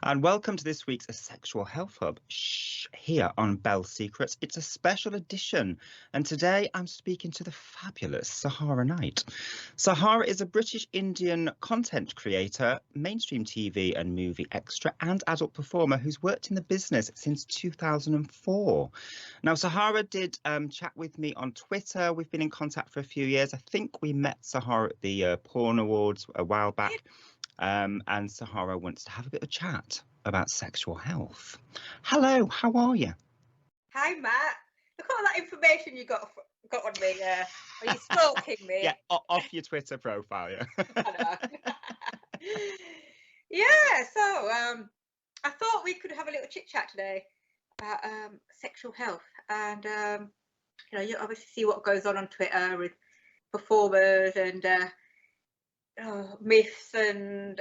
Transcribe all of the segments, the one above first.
And welcome to this week's Sexual Health Hub here on Bell Secrets. It's a special edition, and today I'm speaking to the fabulous Sahara Knight. Sahara is a British Indian content creator, mainstream TV and movie extra, and adult performer who's worked in the business since 2004. Now, Sahara did chat with me on Twitter. We've been in contact for a few years. I think we met Sahara at the Porn Awards a while back. And Sahara wants to have a bit of chat about sexual health. Hello, how are you? Hi, Matt. Look at all that information you got on me. Are you stalking me? Yeah, off your Twitter profile, yeah. Yeah, so I thought we could have a little chit-chat today about sexual health. And, you obviously see what goes on Twitter with performers and myths and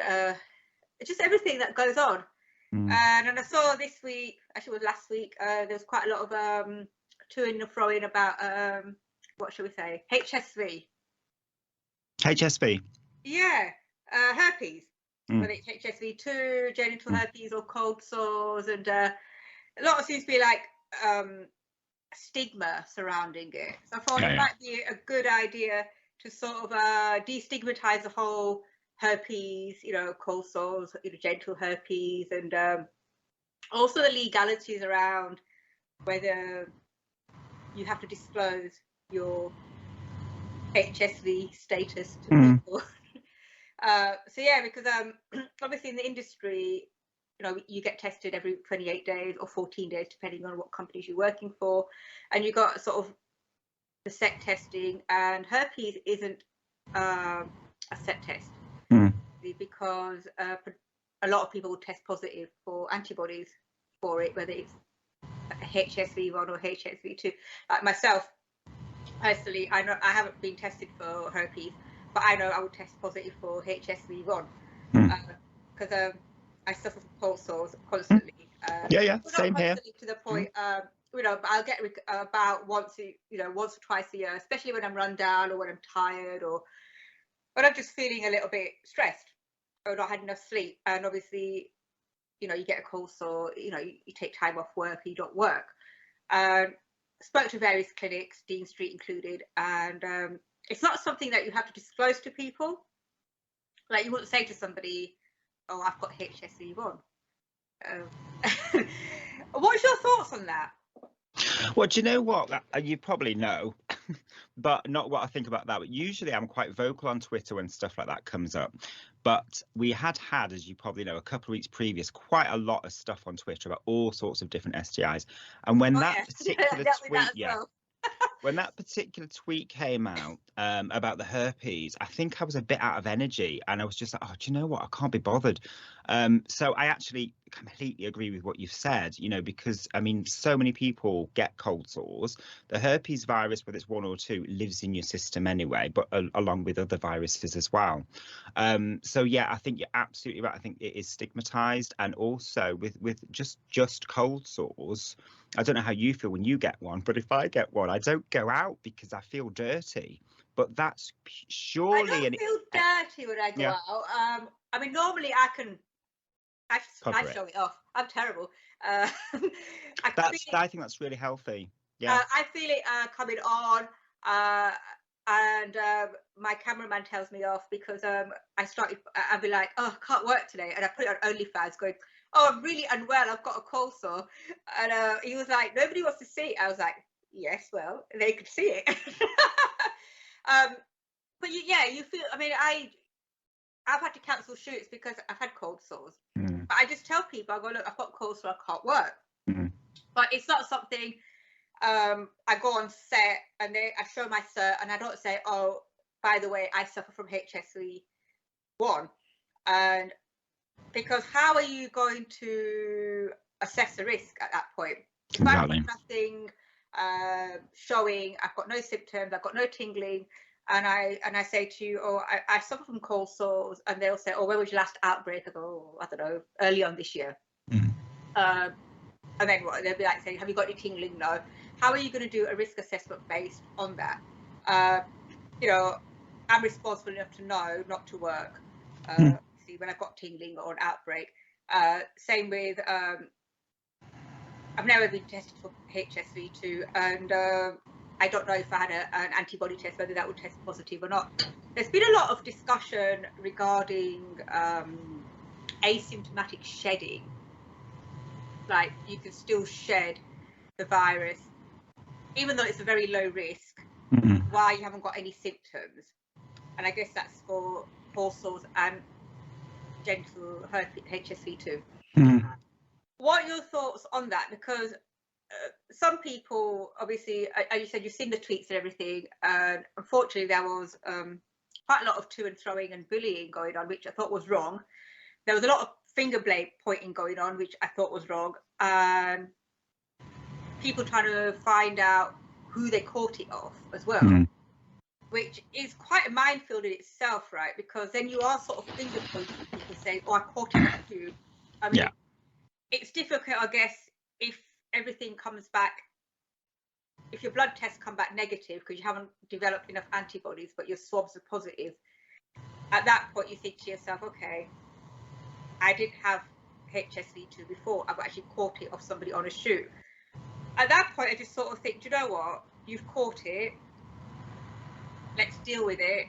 just everything that goes on. And I saw this week, actually it was last week, there was quite a lot of to-ing and fro-ing about what shall we say, HSV. Yeah, herpes. Whether it's HSV2, genital herpes, or cold sores, and a lot seems to be like stigma surrounding it. So I thought it might be a good idea to sort of destigmatize the whole herpes, cold sores, genital herpes, and also the legalities around whether you have to disclose your HSV status to people. So yeah, because obviously in the industry, you get tested every 28 days or 14 days, depending on what companies you're working for, and you got sort of the set testing, and herpes isn't a set test because a lot of people test positive for antibodies for it, whether it's HSV1 or HSV2. Like myself, personally, I know I haven't been tested for herpes, but I know I would test positive for HSV1 because I suffer from cold sores constantly. Same here. To the point, but I'll get about once or twice a year, especially when I'm run down or when I'm tired or when I'm just feeling a little bit stressed or not had enough sleep. And obviously, you get a cold sore, you take time off work, you don't work. Spoke to various clinics, Dean Street included, and it's not something that you have to disclose to people. Like you wouldn't say to somebody, "Oh, I've got HSV1." What's your thoughts on that? Well, do you know what? You probably know, but not what I think about that. But usually I'm quite vocal on Twitter when stuff like that comes up. But we had, as you probably know, a couple of weeks previous, quite a lot of stuff on Twitter about all sorts of different STIs. And when particular tweet, when that particular tweet came out about the herpes, I think I was a bit out of energy and I was just like, oh, do you know what? I can't be bothered. So I actually completely agree with what you've said, because I mean, so many people get cold sores. The herpes virus, whether it's one or two, lives in your system anyway, but along with other viruses as well. So yeah, I think you're absolutely right. I think it is stigmatized, and also with just cold sores. I don't know how you feel when you get one, but if I get one, I don't go out because I feel dirty. But that's surely... I don't feel dirty when I go out. I mean, normally I show it off. I'm terrible. I think that's really healthy. Yeah. I feel it coming on, and my cameraman tells me off because I'd be like, oh, I can't work today, and I put it on OnlyFans going, oh, I'm really unwell, I've got a cold sore. And he was like, nobody wants to see it. I was like, yes, well, they could see it. But you feel, I mean, I've had to cancel shoots because I've had cold sores. But I just tell people, I go, look, I've got cold sore, I can't work. But it's not something I go on set and I show my cert and I don't say, oh, by the way, I suffer from HSV1. And because how are you going to assess the risk at that point? If I've got nothing showing, I've got no symptoms, I've got no tingling, and I say to you, oh, I suffer from cold sores, and they'll say, oh, when was your last outbreak? I go, oh, I don't know, early on this year. And then what? They'll be like saying, have you got any tingling? No. How are you going to do a risk assessment based on that? I'm responsible enough to know not to work when I've got tingling or an outbreak. Same with, I've never been tested for HSV2, and I don't know if I had an antibody test, whether that would test positive or not. There's been a lot of discussion regarding asymptomatic shedding. Like, you can still shed the virus, even though it's a very low risk, while you haven't got any symptoms. And I guess that's for cold sores and genital herpes, HSV2. What are your thoughts on that? Because some people, obviously, as you said, you've seen the tweets and everything, and unfortunately there was quite a lot of to and throwing and bullying going on, which I thought was wrong. There was a lot of finger blade pointing going on, which I thought was wrong, and people trying to find out who they caught it off as well, which is quite a minefield in itself, right? Because then you are sort of finger pointing people saying, oh, I caught it off you. I mean, it's difficult, I guess, if everything comes back, if your blood tests come back negative because you haven't developed enough antibodies, but your swabs are positive. At that point, you think to yourself, okay, I did have HSV2 before. I've actually caught it off somebody on a shoot. At that point, I just sort of think, do you know what? You've caught it. Let's deal with it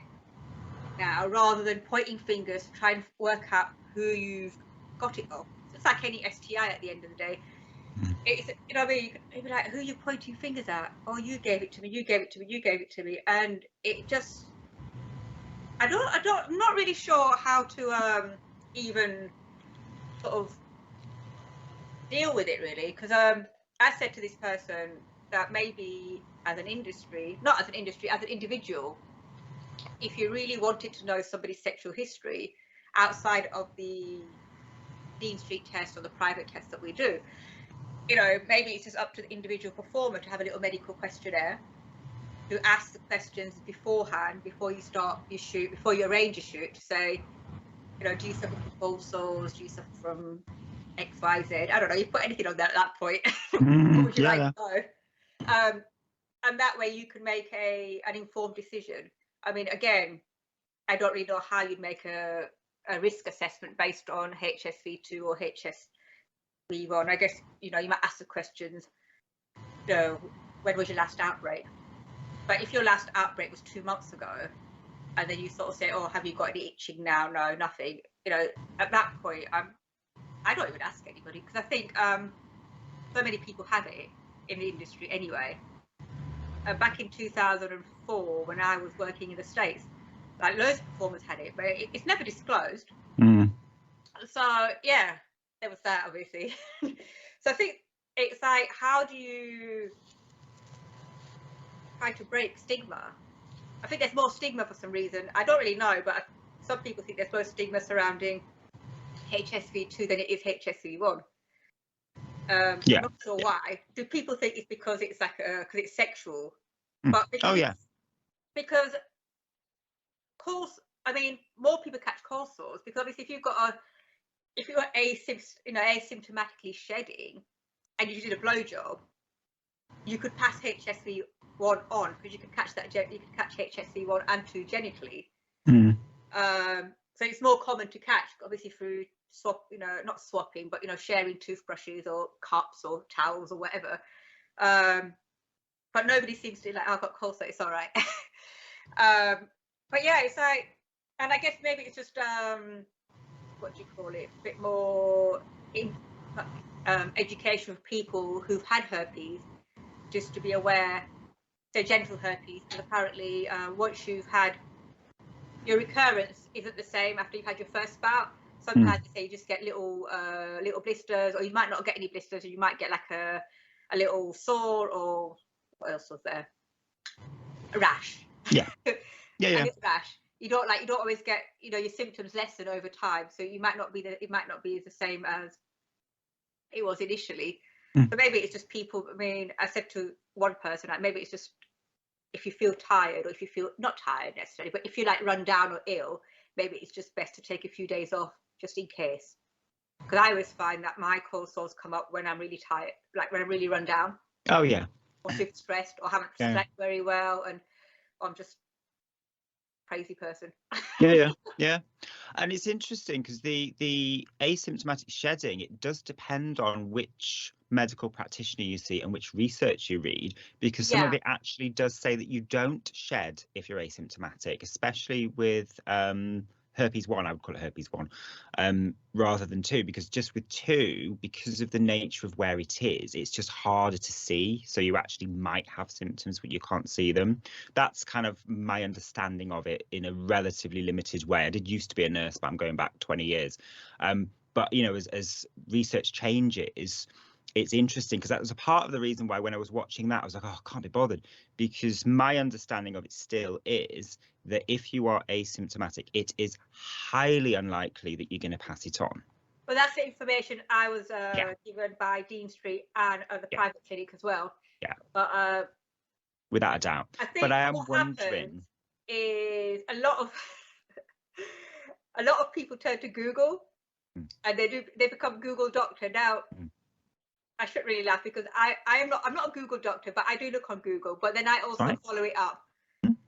now, rather than pointing fingers to try and work out who you've got it off. It's like any STI at the end of the day. It's, you know what I mean? You'd be like, who are you pointing fingers at? Oh, you gave it to me, you gave it to me, you gave it to me. And it just, I'm not really sure how to even sort of deal with it, really. Because I said to this person that maybe as an industry, not as an industry, as an individual, if you really wanted to know somebody's sexual history outside of the Dean Street test or the private test that we do, you know, maybe it's just up to the individual performer to have a little medical questionnaire, to ask the questions beforehand, before you start your shoot, before you arrange a shoot, to say, you know, do you suffer from cold sores? Do you suffer from X, Y, Z? I don't know. You put anything on that at that point. What would you like to know? And that way you can make an informed decision. I mean, again, I don't really know how you'd make a risk assessment based on HSV2 or HSV1. I guess, you know, you might ask the questions, you know, when was your last outbreak? But if your last outbreak was 2 months ago, and then you sort of say, oh, have you got any itching now? No, nothing. You know, at that point, I don't even ask anybody, because I think so many people have it in the industry anyway. Back in 2004, when I was working in the States, like, loads of performers had it, but it's never disclosed. So yeah, there was that, obviously. So I think it's like, how do you try to break stigma? I think there's more stigma for some reason. I don't really know, but some people think there's more stigma surrounding HSV2 than it is HSV1. I'm not sure why. Do people think it's because it's like because it's sexual? But because because course, I mean, more people catch cold sores, because obviously if you're asymptomatically shedding and you did a blowjob, you could pass HSV1 on, because you could catch HSV1 and 2 genitally. So it's more common to catch, obviously, through not swapping, but, you know, sharing toothbrushes or cups or towels or whatever. But nobody seems to be like, oh, I've got cold, so it's all right. But yeah, it's like, and I guess maybe it's just what do you call it, a bit more education of people who've had herpes, just to be aware. So genital herpes, because apparently once you've had, your recurrence isn't the same after you've had your first bout. Sometimes they say you just get little blisters, or you might not get any blisters, or you might get like a little sore, or what else was there? A rash. Yeah. And it's rash. You don't always get, you know, your symptoms lessen over time, so it might not be the same as it was initially. So maybe it's just people. I mean, I said to one person, like, maybe it's just, if you feel tired, or if you feel not tired necessarily, but if you like run down or ill, maybe it's just best to take a few days off just in case. Because I always find that my cold sores come up when I'm really tired, like when I'm really run down. Oh yeah. Or super stressed, or haven't slept very well, and I'm just a crazy person. Yeah. And it's interesting because the asymptomatic shedding, it does depend on which medical practitioner you see and which research you read, because some of it actually does say that you don't shed if you're asymptomatic, especially with herpes 1. I would call it herpes 1 rather than 2, because just with 2, because of the nature of where it is, it's just harder to see. So you actually might have symptoms, but you can't see them. That's kind of my understanding of it in a relatively limited way. I did used to be a nurse, but I'm going back 20 years. But, you know, as research changes, it's interesting, because that was a part of the reason why when I was watching that, I was like, oh, I can't be bothered, because my understanding of it still is that if you are asymptomatic, it is highly unlikely that you're going to pass it on. Well, that's the information I was given by Dean Street and the private clinic as well. Yeah. But without a doubt. I think but I am what wondering is a lot of people turn to Google and they become Google doctor. Now I shouldn't really laugh, because I'm not a Google doctor, but I do look on Google, but then I also follow it up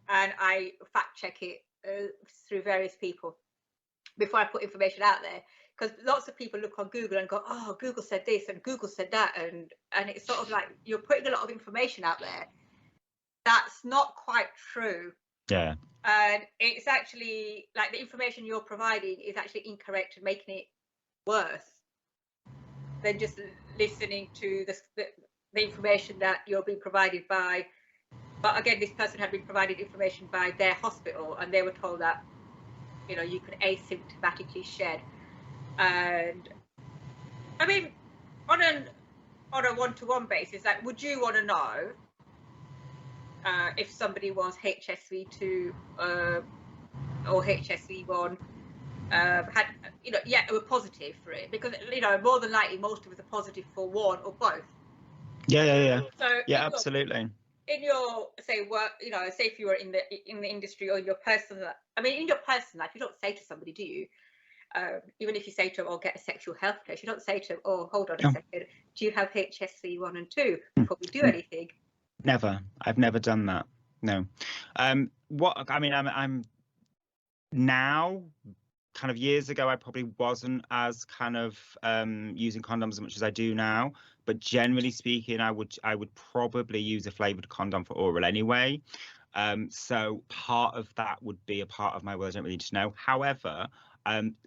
and I fact check it through various people before I put information out there, because lots of people look on Google and go, oh, Google said this and Google said that, and it's sort of like you're putting a lot of information out there that's not quite true. Yeah. And it's actually like the information you're providing is actually incorrect and making it worse than just listening to the information that you're being provided by. But again, this person had been provided information by their hospital, and they were told that, you know, you can asymptomatically shed. And I mean, on a one-to-one basis, like, would you want to know if somebody was HSV2 or HSV1 had, you know, were positive for it? Because, you know, more than likely most of us are positive for one or both. Yeah. So yeah, absolutely. In your, say, work, you know, say if you were in the industry, or your personal, I mean, in your personal life, you don't say to somebody, do you? Even if you say to them, "Oh, get a sexual health test," you don't say to them, "Oh, hold on a second, do you have HSV 1 and 2 before we do anything?" Never. I've never done that. No. What I mean, I'm now, kind of years ago, I probably wasn't as kind of using condoms as much as I do now. But generally speaking, I would probably use a flavored condom for oral anyway. So part of that would be a part of my world I don't really need to know. However,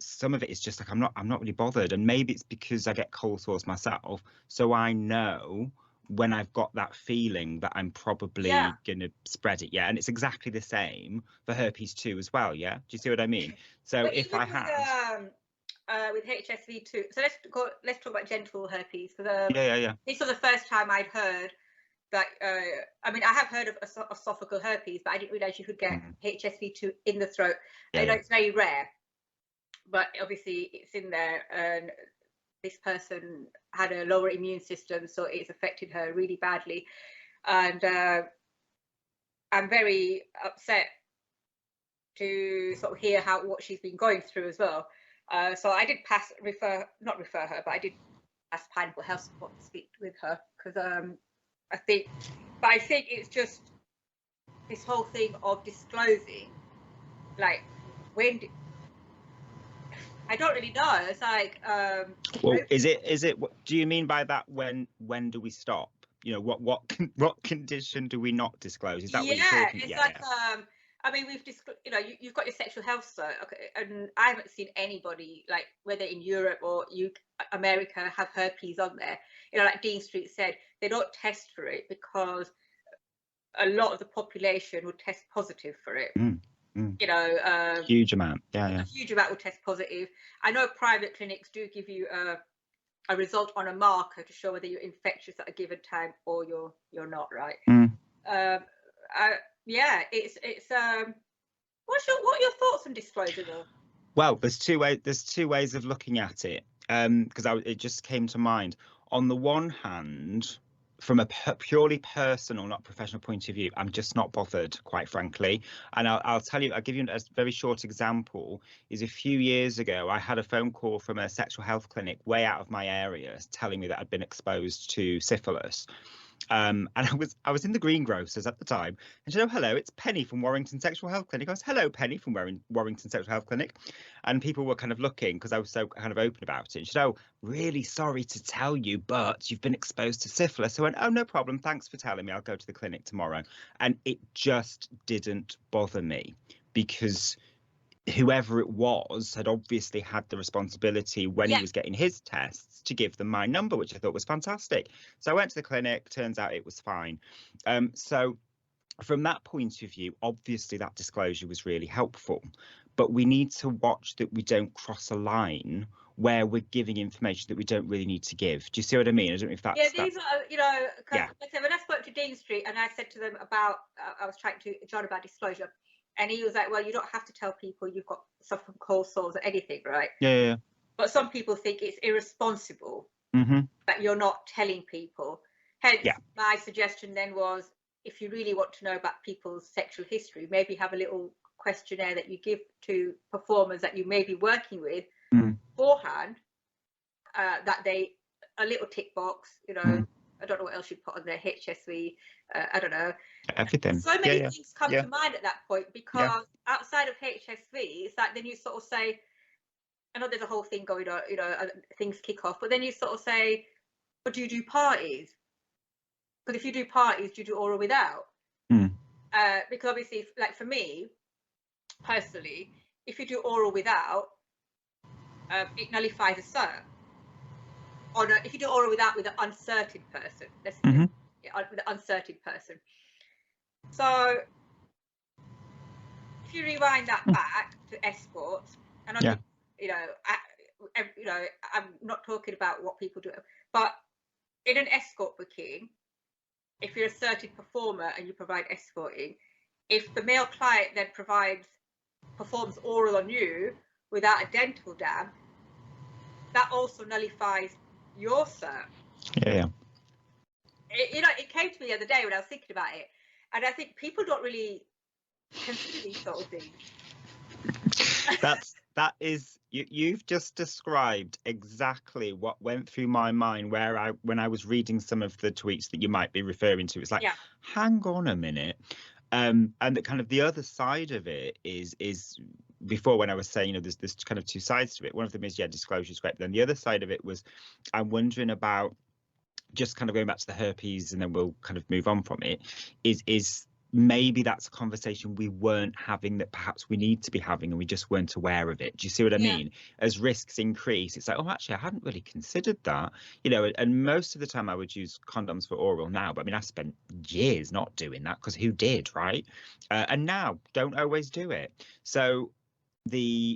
some of it is just like I'm not really bothered, and maybe it's because I get cold sores myself, so I know when I've got that feeling that I'm probably gonna spread it. And it's exactly the same for herpes 2 as well. Do you see what I mean? So but if I had with HSV2, so let's talk about genital herpes, because this was the first time I'd heard that. I mean, I have heard of esophageal herpes, but I didn't realize you could get HSV2 in the throat. I know it's very rare, but obviously it's in there, and this person had a lower immune system, so it's affected her really badly. And I'm very upset to sort of hear what she's been going through as well. So I did not refer her, but I did ask Pineapple Health Support to speak with her, because I think it's just this whole thing of disclosing, like, when I don't really know. It's like, well, is it? Do you mean by that? When do we stop? You know, what condition do we not disclose? Is that what you're talking? It's like, I mean, you know, you've got your sexual health cert, okay, and I haven't seen anybody, like, whether in Europe or America, have herpes on there. You know, like Dean Street said, they don't test for it because a lot of the population would test positive for it. You know, huge amount. A huge amount will test positive. I know private clinics do give you a result on a marker to show whether you're infectious at a given time or you're not, right? It's what are your thoughts on disclosure though? Well, there's two ways of looking at it, because it just came to mind. On the one hand, from a purely personal, not professional point of view, I'm just not bothered, quite frankly. And I'll give you a very short example. Is a few years ago, I had a phone call from a sexual health clinic way out of my area telling me that I'd been exposed to syphilis. And I was in the greengrocers at the time, and she said, "Oh, hello, it's Penny from Warrington Sexual Health Clinic." I was, "Hello, Penny from Warrington Sexual Health Clinic," and people were kind of looking because I was so kind of open about it. And she said, "Oh, really sorry to tell you, but you've been exposed to syphilis." So I went, "Oh, no problem. Thanks for telling me. I'll go to the clinic tomorrow." And it just didn't bother me because whoever it was had obviously had the responsibility when he was getting his tests to give them my number, which I thought was fantastic. So I went to the clinic, turns out it was fine. So from that point of view, obviously that disclosure was really helpful, but we need to watch that we don't cross a line where we're giving information that we don't really need to give. Do you see what I mean? I don't know if that's... Yeah, these are, you know, because when I spoke to Dean Street and I said to them about, I was trying to John about disclosure, and he was like, "Well, you don't have to tell people you've got suffered from cold sores or anything, right?" Yeah. But some people think it's irresponsible that you're not telling people. Hence, my suggestion then was, if you really want to know about people's sexual history, maybe have a little questionnaire that you give to performers that you may be working with beforehand, that they, a little tick box, you know, I don't know what else you put on there, HSV, I don't know. Everything. So many things come to mind at that point, because outside of HSV, it's like then you sort of say, I know there's a whole thing going on, you know, things kick off, but then you sort of say, "But do you do parties? Because if you do parties, do you do oral without?" Because obviously, like for me personally, if you do oral without, it nullifies a cert. Or no, if you do oral without with an uncertain person, let's with an uncertain person. So if you rewind that back to escorts, and you know, I'm not talking about what people do, but in an escort booking, if you're a certain performer and you provide escorting, if the male client then performs oral on you without a dental dam, that also nullifies your cert. You know, it came to me the other day when I was thinking about it, and I think people don't really consider these sort of things. That is, you've just described exactly what went through my mind when I was reading some of the tweets that you might be referring to. It's like, hang on a minute. And the kind of the other side of it is before, when I was saying, you know, there's kind of two sides to it. One of them is, disclosure is great, but then the other side of it was, I'm wondering about, just kind of going back to the herpes, and then we'll kind of move on from it, is maybe that's a conversation we weren't having that perhaps we need to be having, and we just weren't aware of it. Do you see what I mean? As risks increase, it's like, oh, actually, I hadn't really considered that, you know. And most of the time I would use condoms for oral now, but I mean, I spent years not doing that, because who did, right? And now don't always do it. So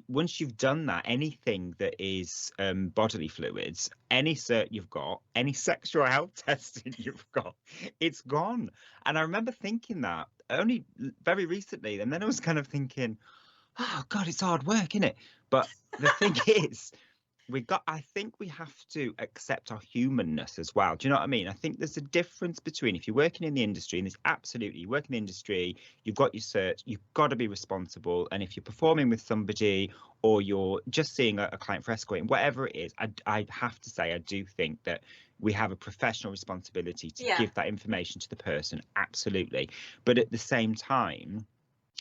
once you've done that, anything that is bodily fluids, any cert you've got, any sexual health testing you've got, it's gone. And I remember thinking that only very recently, and then I was kind of thinking, oh God, it's hard work, isn't it? But the thing is, I think we have to accept our humanness as well. Do you know what I mean? I think there's a difference between, if you're working in the industry, and there's absolutely, you work in the industry, you've got your cert, you've got to be responsible. And if you're performing with somebody, or you're just seeing a client for escorting, whatever it is, I have to say, I do think that we have a professional responsibility to give that information to the person. Absolutely. But at the same time,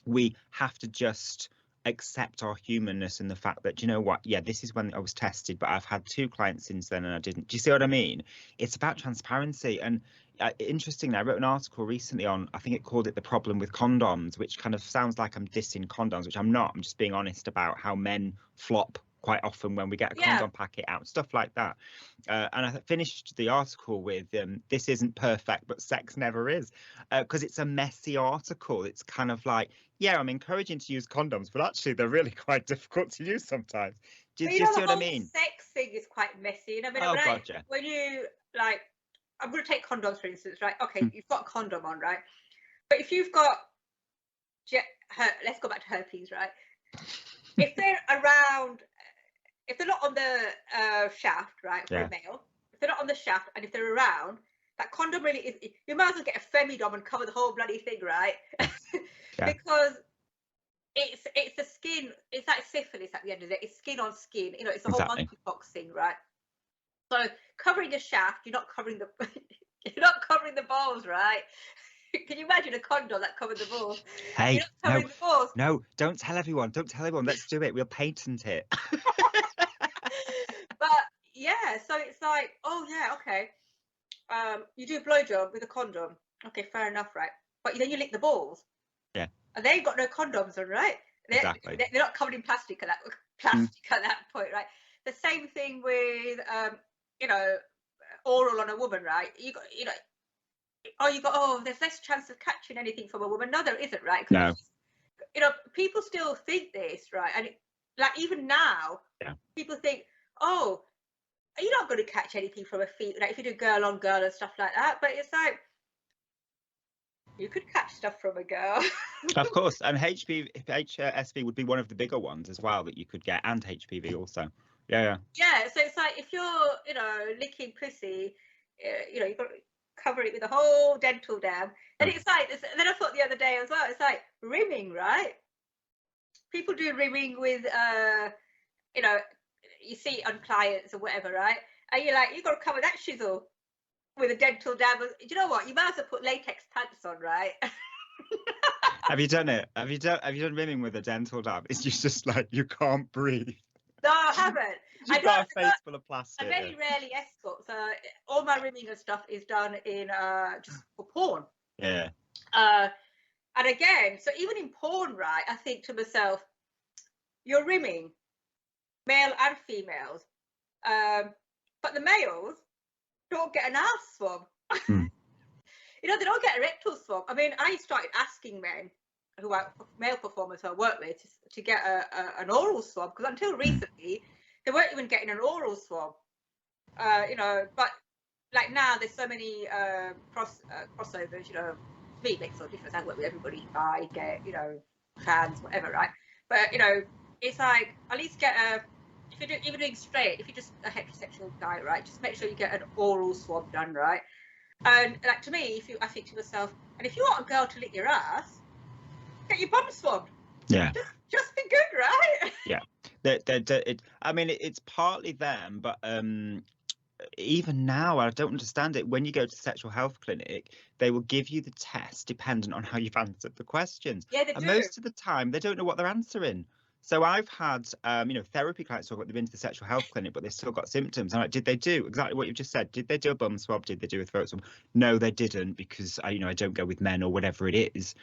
we have to just accept our humanness, and the fact that, you know what, this is when I was tested, but I've had 2 clients since then and I didn't. Do you see what I mean? It's about transparency. And interestingly, I wrote an article recently on, I think it called it "The Problem with Condoms," which kind of sounds like I'm dissing condoms, which I'm not. I'm just being honest about how men flop quite often when we get a condom packet out, stuff like that. And I finished the article with, "This isn't perfect, but sex never is," because it's a messy article. It's kind of like, I'm encouraging to use condoms, but actually they're really quite difficult to use sometimes. Do you see what I mean? Sex thing is quite messy. I mean, when you, like, I'm going to take condoms for instance, right? Okay, you've got a condom on, right? But if you've got, let's go back to herpes, right? If they're around, if they're not on the shaft, right, for a male, if they're not on the shaft, and if they're around, that condom really is, you might as well get a femidom and cover the whole bloody thing, right? Because it's the skin, it's like syphilis at the end of it, it's skin on skin, you know, it's the whole monkeypox thing, right? So covering a shaft, you're not covering the You're not covering the balls, right? Can you imagine a condom that covered the balls? Hey, You're not covering the balls. No, don't tell everyone. Don't tell everyone. Let's do it. We'll patent it. But yeah, so it's like, oh yeah, okay. You do a blowjob with a condom. Okay, fair enough, right? But then you lick the balls. Yeah. And they ain't got no condoms on, right? Exactly. They're not covered in plastic at that point, right? The same thing with oral on a woman, right? There's less chance of catching anything from a woman. No, there isn't, right? No. People still think this, right? And even now, people think, oh, you're not going to catch anything from a female, like if you do girl on girl and stuff like that. But it's like, you could catch stuff from a girl. Of course, and HSV would be one of the bigger ones as well that you could get, and HPV also. Yeah. So it's like, if you're licking pussy, you've got to cover it with a whole dental dam. And it's like, then I thought the other day as well, it's like rimming, right? People do rimming with you see it on clients or whatever, right? And you're like, you've got to cover that shizzle with a dental dam. Do you know what? You might as well put latex pants on, right? Have you done it? Have you done rimming with a dental dam? It's just like you can't breathe. No, I haven't. You've got a face full of plastic. I very rarely escort. So all my rimming and stuff is done in just for porn. Yeah. And again, so even in porn, right, I think to myself, you're rimming male and females, but the males don't get an ass swab. They don't get a rectal swab. I mean, I started asking men who are male performers who I work with to get an oral swab, because until recently they weren't even getting an oral swab. But like now there's so many crossovers. Me makes no difference. I work with everybody, bi, gay, trans, whatever, right? But it's like, at least get if you're doing straight, if you're just a heterosexual guy, right, just make sure you get an oral swab done, right? And like, to me, I think to myself, and if you want a girl to lick your ass, get your bum swabbed. Yeah. Just be good, right? Yeah. It's partly them, but even now, I don't understand it. When you go to the sexual health clinic, they will give you the test dependent on how you've answered the questions. Yeah, they do. And most of the time, they don't know what they're answering. So I've had, therapy clients talk about they've been to the sexual health clinic, but they've still got symptoms. I'm like, did they do exactly what you've just said? Did they do a bum swab? Did they do a throat swab? No, they didn't, because I don't go with men or whatever it is.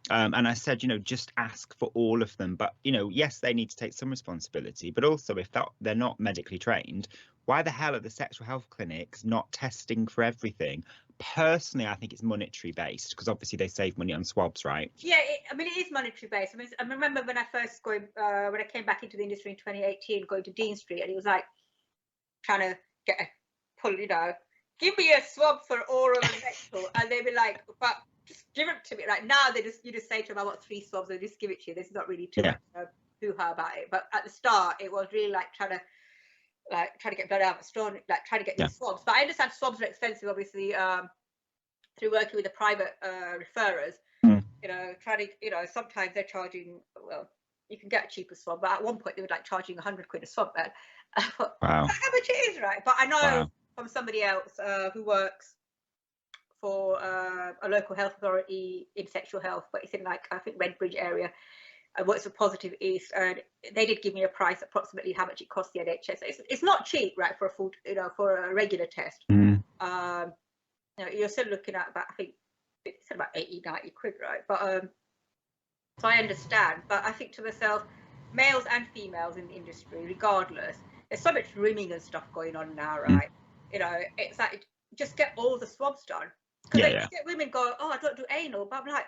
And I said, just ask for all of them. But, yes, they need to take some responsibility. But also, if they're not medically trained, why the hell are the sexual health clinics not testing for everything? Personally, I think it's monetary based, because obviously they save money on swabs, right? Yeah, it is monetary based. I remember when I came back into the industry in 2018, going to Dean Street, and it was like trying to give me a swab for oral and rectal, and they'd be like, but just give it to me. Like now, you just say to them, I want 3 swabs, and they just give it to you. There's not really too much hoo-ha about it. But at the start, it was really like trying to get blood out of a stone, like trying to get these swabs. But I understand swabs are expensive, obviously, through working with the private referrers. Sometimes they're charging, well, you can get a cheaper swab, but at one point they were like charging 100 quid a swab then. Wow. How much it is, right? But I know from somebody else who works for a local health authority in sexual health, but it's in I think Redbridge area. I works for Positive East, and they did give me a price approximately how much it costs the NHS. It's not cheap, right, for a full, for a regular test. You're still looking at about, I think it's about 80-90 quid, right? But so I understand, but I think to myself, males and females in the industry, regardless, there's so much rimming and stuff going on now, right? It's like, just get all the swabs done. Because you get women go, oh, I don't do anal, but I'm like,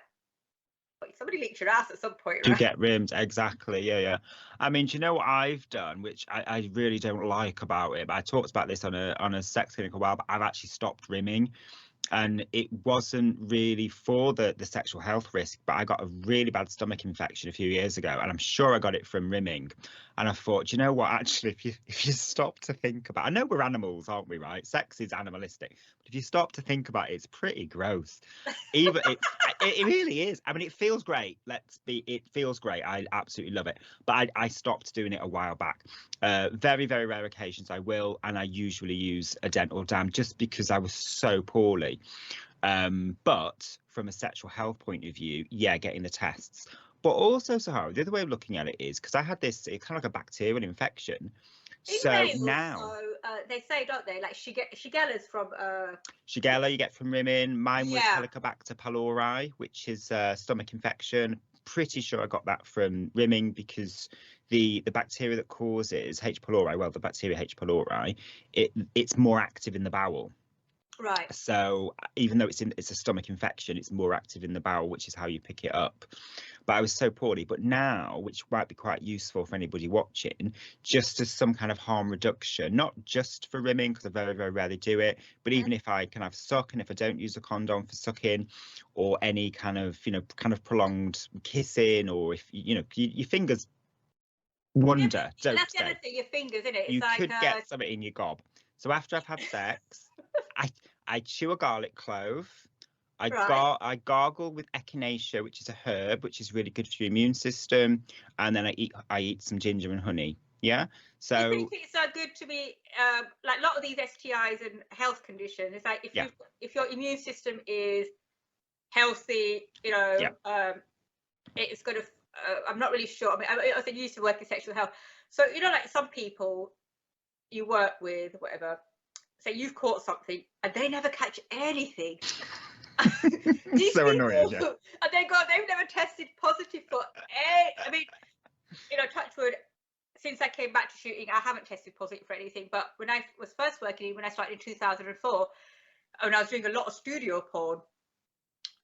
somebody licks your ass at some point, right? You get rimmed, exactly. Yeah. I mean, do you know what I've done, which I really don't like about it? But I talked about this on a sex clinic a while, but I've actually stopped rimming. And it wasn't really for the sexual health risk, but I got a really bad stomach infection a few years ago, and I'm sure I got it from rimming. And I thought, you know what, actually, if you stop to think about, I know we're animals, aren't we, right? Sex is animalistic, but if you stop to think about it, it's pretty gross. Even it really is. I mean, it feels great. It feels great. I absolutely love it. But I stopped doing it a while back. Very, very rare occasions I will, and I usually use a dental dam just because I was so poorly. But from a sexual health point of view, yeah, getting the tests. But also, Sahara, the other way of looking at it is because I had this, it's kind of like a bacterial infection. In So males, now, they say, don't they, like Shigella's from Shigella you get from women. Mine was yeah. Helicobacter pylori, which is a stomach infection. Pretty sure I got that from rimming because the bacteria that causes H. pylori, well, the bacteria H. pylori, it's more active in the bowel. Right. So even though it's a stomach infection, it's more active in the bowel, which is how you pick it up. But I was so poorly. But now, which might be quite useful for anybody watching, just as some kind of harm reduction, not just for rimming, because I very, very rarely do it, but even if I can have suck and if I don't use a condom for sucking, or any kind of, kind of prolonged kissing, or if, your fingers wander, don't That's the they? other thing, your fingers, isn't it? It's You like could get something in your gob. So after I've had sex, I chew a garlic clove. right. I gargle with echinacea, which is a herb, which is really good for your immune system, and then I eat some ginger and honey. Yeah. Do you So think it's so good to be like a lot of these STIs and health conditions? It's like if your immune system is healthy, it's going to. I'm not really sure. I mean, I used to work in sexual health, so like some people you work with, whatever. Say you've caught something and they never catch anything. These so people, annoying, yeah. and they've never tested positive for I mean, touch wood, since I came back to shooting, I haven't tested positive for anything. But when I was first working, when I started in 2004, and I was doing a lot of studio porn,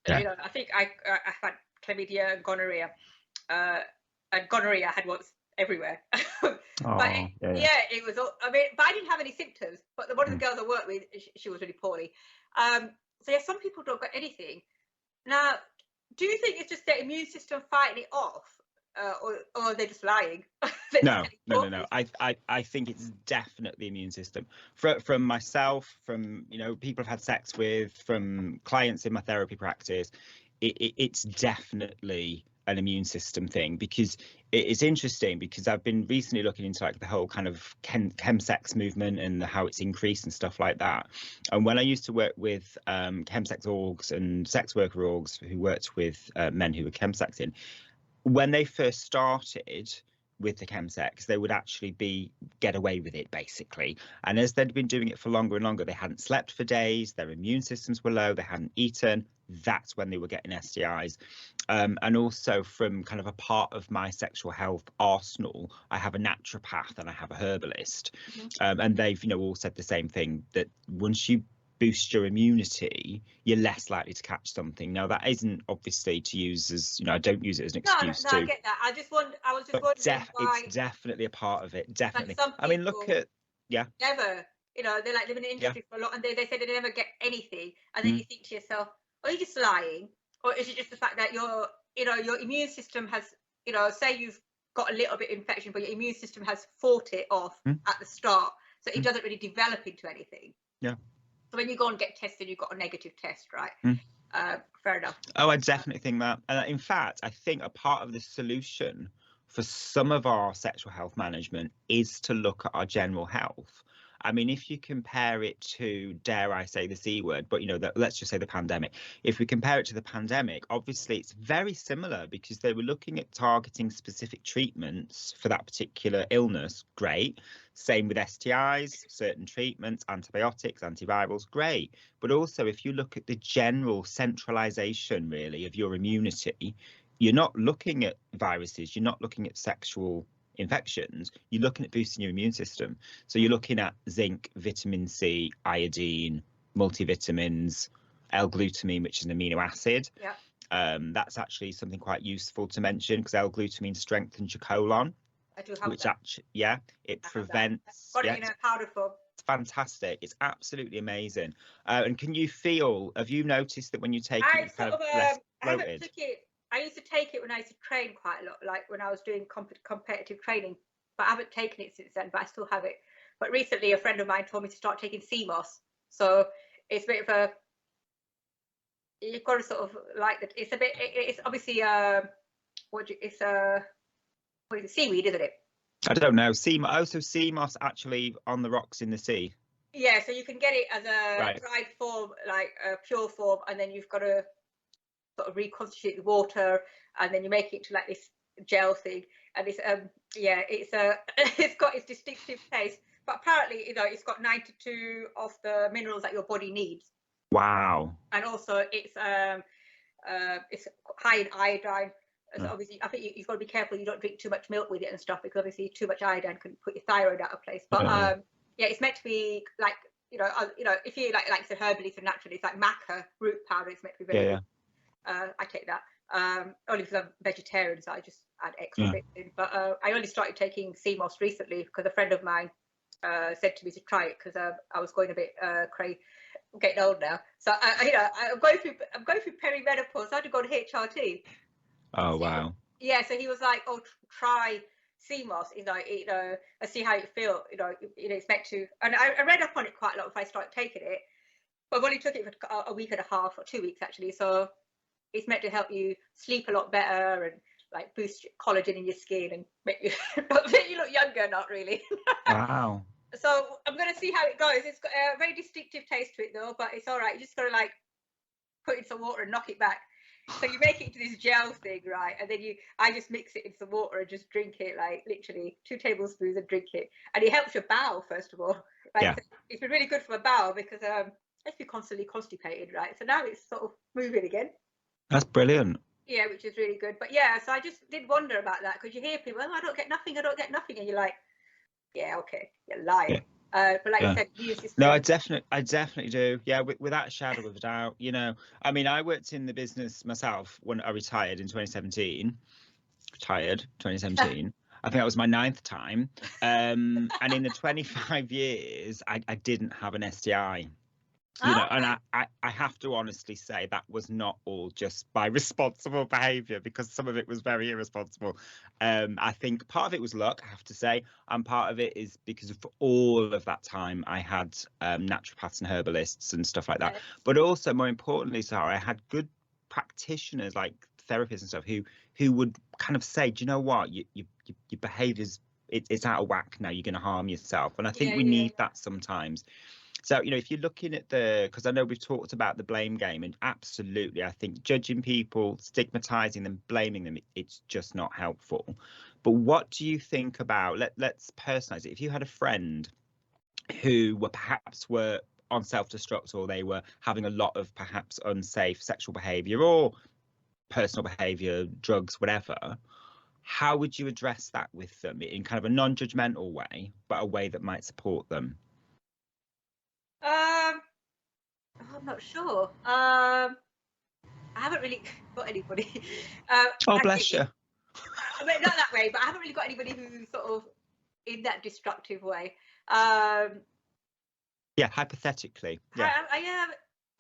I think I had chlamydia and gonorrhea. And gonorrhea I had once everywhere. But it was all, I mean, but I didn't have any symptoms. But one of the girls I worked with, she was really poorly. So yeah, some people don't get anything. Now, do you think it's just their immune system fighting it off, or they're just lying? No. I think it's definitely immune system. From myself, from people I've had sex with, from clients in my therapy practice, it's definitely an immune system thing, because it's interesting, because I've been recently looking into like the whole kind of chemsex movement and how it's increased and stuff like that. And when I used to work with chemsex orgs and sex worker orgs who worked with men who were chemsexing, when they first started with the chemsex, they would actually get away with it basically. And as they'd been doing it for longer and longer, they hadn't slept for days, their immune systems were low, they hadn't eaten. That's when they were getting STIs. And also, from kind of a part of my sexual health arsenal, I have a naturopath and I have a herbalist. And they've all said the same thing, that once you boost your immunity, you're less likely to catch something. Now, that isn't obviously to use as, I don't use it as an excuse. No, I get that. I was just wondering why it's definitely a part of it. Definitely. like some people I mean, look at never, they're like living in the industry for a lot, and they say they never get anything, and then you think to yourself, are you just lying, or is it just the fact that your immune system has, say you've got a little bit of infection, but your immune system has fought it off at the start, so it doesn't really develop into anything. Yeah. So when you go and get tested, you've got a negative test, right? Fair enough. Oh, I definitely think that. And in fact, I think a part of the solution for some of our sexual health management is to look at our general health. I mean, if you compare it to, dare I say the C word, but let's just say the pandemic. If we compare it to the pandemic, obviously it's very similar, because they were looking at targeting specific treatments for that particular illness. Great. Same with STIs, certain treatments, antibiotics, antivirals, great. But also, if you look at the general centralization, really, of your immunity, you're not looking at viruses, you're not looking at sexual infections, you're looking at boosting your immune system. So you're looking at zinc, vitamin C, iodine, multivitamins, L-glutamine, which is an amino acid. That's actually something quite useful to mention, because L-glutamine strengthens your colon. I do have which that. Actually, it prevents. Got it in a powder form. It's fantastic. It's absolutely amazing. And can you feel? Have you noticed that when you take it, it's kind of less bloated? I used to take it when I used to train quite a lot, like when I was doing competitive training. but I haven't taken it since then, but I still have it. But recently a friend of mine told me to start taking sea moss. So it's a bit of a, you've got to sort of like that. It's a bit, it's obviously what is it, seaweed, isn't it? I don't know. So sea moss actually on the rocks in the sea. Yeah, so you can get it as a dried form, like a pure form, and then you've got to sort of reconstitute the water, and then you make it to like this gel thing, and it's it's got its distinctive taste, but apparently it's got 92 of the minerals that your body needs. Wow. And also it's high in iodine. So obviously I think you've got to be careful you don't drink too much milk with it and stuff, because obviously too much iodine can put your thyroid out of place. But it's meant to be like if you like I said, herbally and naturally, it's like maca root powder. It's meant to be very good. I take that only because I'm vegetarian, so I just add extra bits in. But I only started taking sea moss recently because a friend of mine said to me to try it, because I was going a bit crazy. I'm getting old now, so I'm going through perimenopause. I had to go to HRT. Oh wow. Yeah, so he was like, "Oh, try sea moss, and see how you feel." It's meant to, and I read up on it quite a lot before I started taking it. But I've only took it for a week and a half, or 2 weeks actually. So it's meant to help you sleep a lot better and like boost collagen in your skin and make you look younger. Not really. Wow. So I'm going to see how it goes. It's got a very distinctive taste to it though, but it's all right. You just got to like put in some water and knock it back. So you make it into this gel thing, right? And then I just mix it in some water and just drink it, like literally 2 tablespoons and drink it. And it helps your bowel, first of all. Right? Yeah. So it's been really good for my bowel because it's been constantly constipated, right? So now it's sort of moving again. That's brilliant. Yeah, which is really good. But yeah, so I just did wonder about that, because you hear people, "Oh, I don't get nothing. And you're like, yeah, okay, you're lying. Yeah. But like you said, use this. No, I definitely do. Yeah, without a shadow of a doubt. I mean, I worked in the business myself when I retired in 2017. I think that was my 9th time. And in the 25 years, I didn't have an STI. And I have to honestly say that was not all just by responsible behaviour, because some of it was very irresponsible. I think part of it was luck, I have to say, and part of it is because for all of that time I had naturopaths and herbalists and stuff like that. Yes. But also, more importantly, Sarah, I had good practitioners like therapists and stuff who would kind of say, do you know what, your behaviour's it's out of whack now, you're going to harm yourself. And I think we need that sometimes. So, if you're looking at because I know we've talked about the blame game, and absolutely, I think judging people, stigmatizing them, blaming them, it's just not helpful. But what do you think about, let's personalize it. If you had a friend who were on self-destruct, or they were having a lot of perhaps unsafe sexual behavior or personal behavior, drugs, whatever, how would you address that with them in kind of a non-judgmental way, but a way that might support them? I'm not sure. I haven't really got anybody. Oh, bless you. I mean, not that way, but I haven't really got anybody who's sort of in that destructive way. Yeah, hypothetically. Yeah.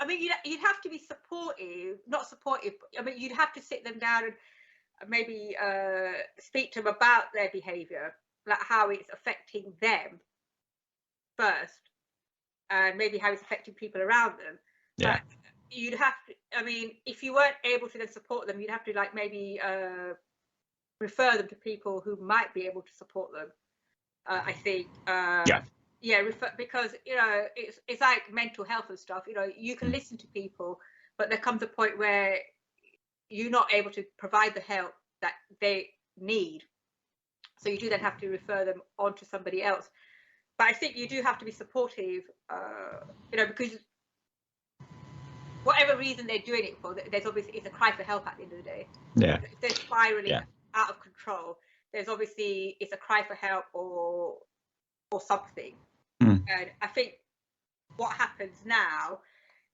I mean, you'd have to be supportive, not supportive. I mean, you'd have to sit them down and maybe speak to them about their behaviour, like how it's affecting them first, and maybe how it's affecting people around them. Yeah. But you'd have to, I mean, if you weren't able to then support them, you'd have to like maybe refer them to people who might be able to support them. I think. Because it's like mental health and stuff. You can listen to people, but there comes a point where you're not able to provide the help that they need. So you do then have to refer them on to somebody else. But I think you do have to be supportive, because whatever reason they're doing it for, there's obviously, it's a cry for help at the end of the day. Yeah. If they're spiraling out of control, there's obviously, it's a cry for help or something. And I think what happens now,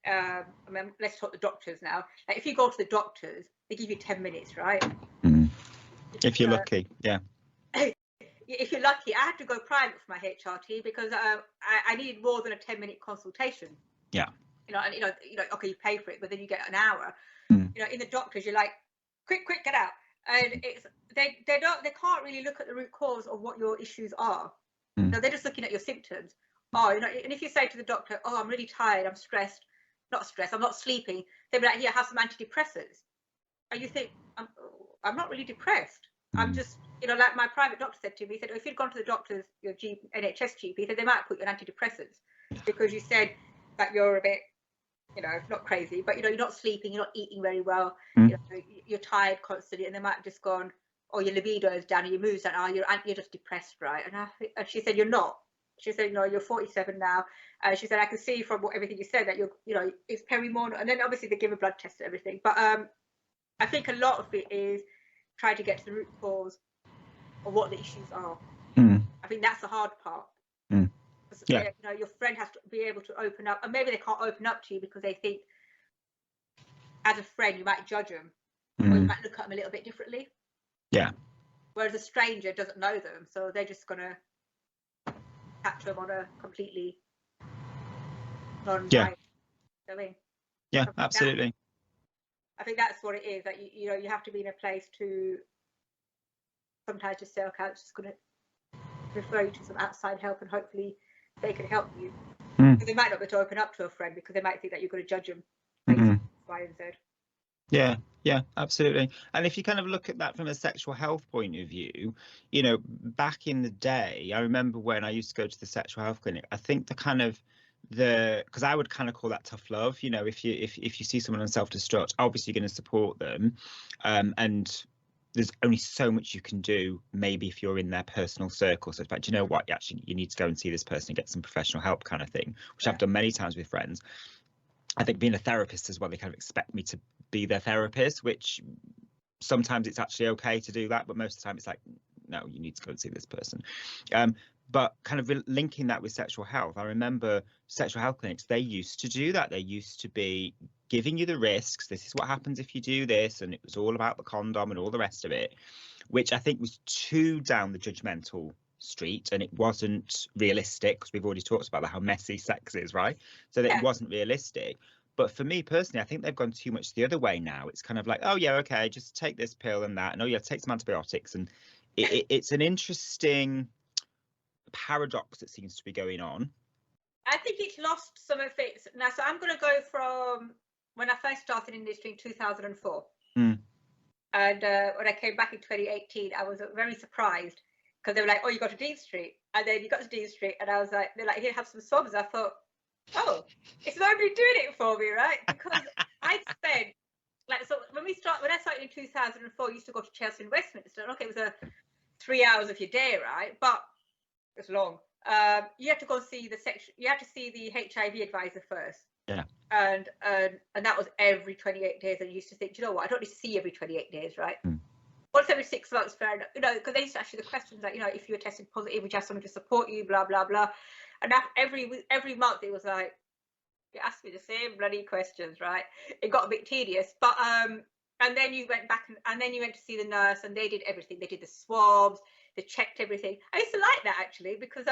I mean, let's talk the doctors now. Like if you go to the doctors, they give you 10 minutes, right? If you're lucky, yeah. If you're lucky, I had to go private for my HRT because I needed more than a 10-minute consultation. Yeah. Okay, you pay for it, but then you get an hour. In the doctors, you're like, quick, get out. And they can't really look at the root cause of what your issues are. So they're just looking at your symptoms. Oh, you know, and if you say to the doctor, oh, I'm really tired, I'm stressed, I'm not sleeping, they'll be like, here, have some antidepressants. And you think, I'm not really depressed. I'm just, you know, like my private doctor said to me, he said, oh, if you'd gone to the doctor's, your NHS GP, he said they might put you on antidepressants because you said that you're a bit, you know, not crazy, but, you know, you're not sleeping, you're not eating very well, you know, you're tired constantly, and they might have just gone, oh, your libido is down, your mood's down, oh, you're just depressed, right? And she said, you're not. She said, no, you're 47 now. She said, I can see from everything you said that you're, you know, it's perimonal. And then obviously they give a blood test and everything. But I think a lot of it is trying to get to the root cause of what the issues are. I think that's the hard part. Yeah. You know, your friend has to be able to open up, and maybe they can't open up to you because they think, as a friend, you might judge them, or you might look at them a little bit differently. Yeah. Whereas a stranger doesn't know them, so they're just gonna chat to them on a completely non-biased. I mean, yeah, absolutely. I think that's what it is. That you know, you have to be in a place to sometimes just say, okay, I'm just gonna refer you to some outside help, and hopefully they can help you. Because they might not be able to open up to a friend because they might think that you're going to judge them based on Y and Z. Yeah, yeah, absolutely. And if you kind of look at that from a sexual health point of view, you know, back in the day, I remember when I used to go to the sexual health clinic, I think because I would kind of call that tough love, you know, if you see someone on self-destruct, obviously you're going to support them, and there's only so much you can do, maybe if you're in their personal circle. So it's like, do you know what, you need to go and see this person and get some professional help kind of thing, which I've done many times with friends. I think being a therapist as well, they kind of expect me to be their therapist, which sometimes it's actually okay to do that, but most of the time it's like, no, you need to go and see this person. But kind of linking that with sexual health, I remember sexual health clinics, they used to do that. They used to be giving you the risks. This is what happens if you do this. And it was all about the condom and all the rest of it, which I think was too down the judgmental street, and it wasn't realistic, because we've already talked about how messy sex is, right? So that it wasn't realistic. But for me personally, I think they've gone too much the other way now. It's kind of like, oh yeah, okay, just take this pill and that, and oh yeah, take some antibiotics. And it's an interesting paradox that seems to be going on. I think it's lost some of its now. So I'm going to go from when I first started in the industry in 2004, and when I came back in 2018, I was very surprised, because they were like, oh, you got to Dean Street, and then you got to Dean Street, and I was like, they're like, here, have some swabs. I thought, oh, it's nobody doing it for me, right? Because I'd spent, like, so when I started in 2004, I used to go to Chelsea and Westminster. Okay, it was 3 hours of your day, right? But it's long. You have to go see you have to see the HIV advisor first. Yeah. And that was every 28 days. And you used to think, you know what, I don't need to see every 28 days, right? Once every 6 months, fair enough. You know, because they used to ask you the questions like, you know, if you were tested positive, would you have someone to support you, blah, blah, blah. And every month it was like, you asked me the same bloody questions, right? It got a bit tedious. But and then you went back and then you went to see the nurse, and they did everything. They did the swabs, they checked everything. I used to like that, actually, because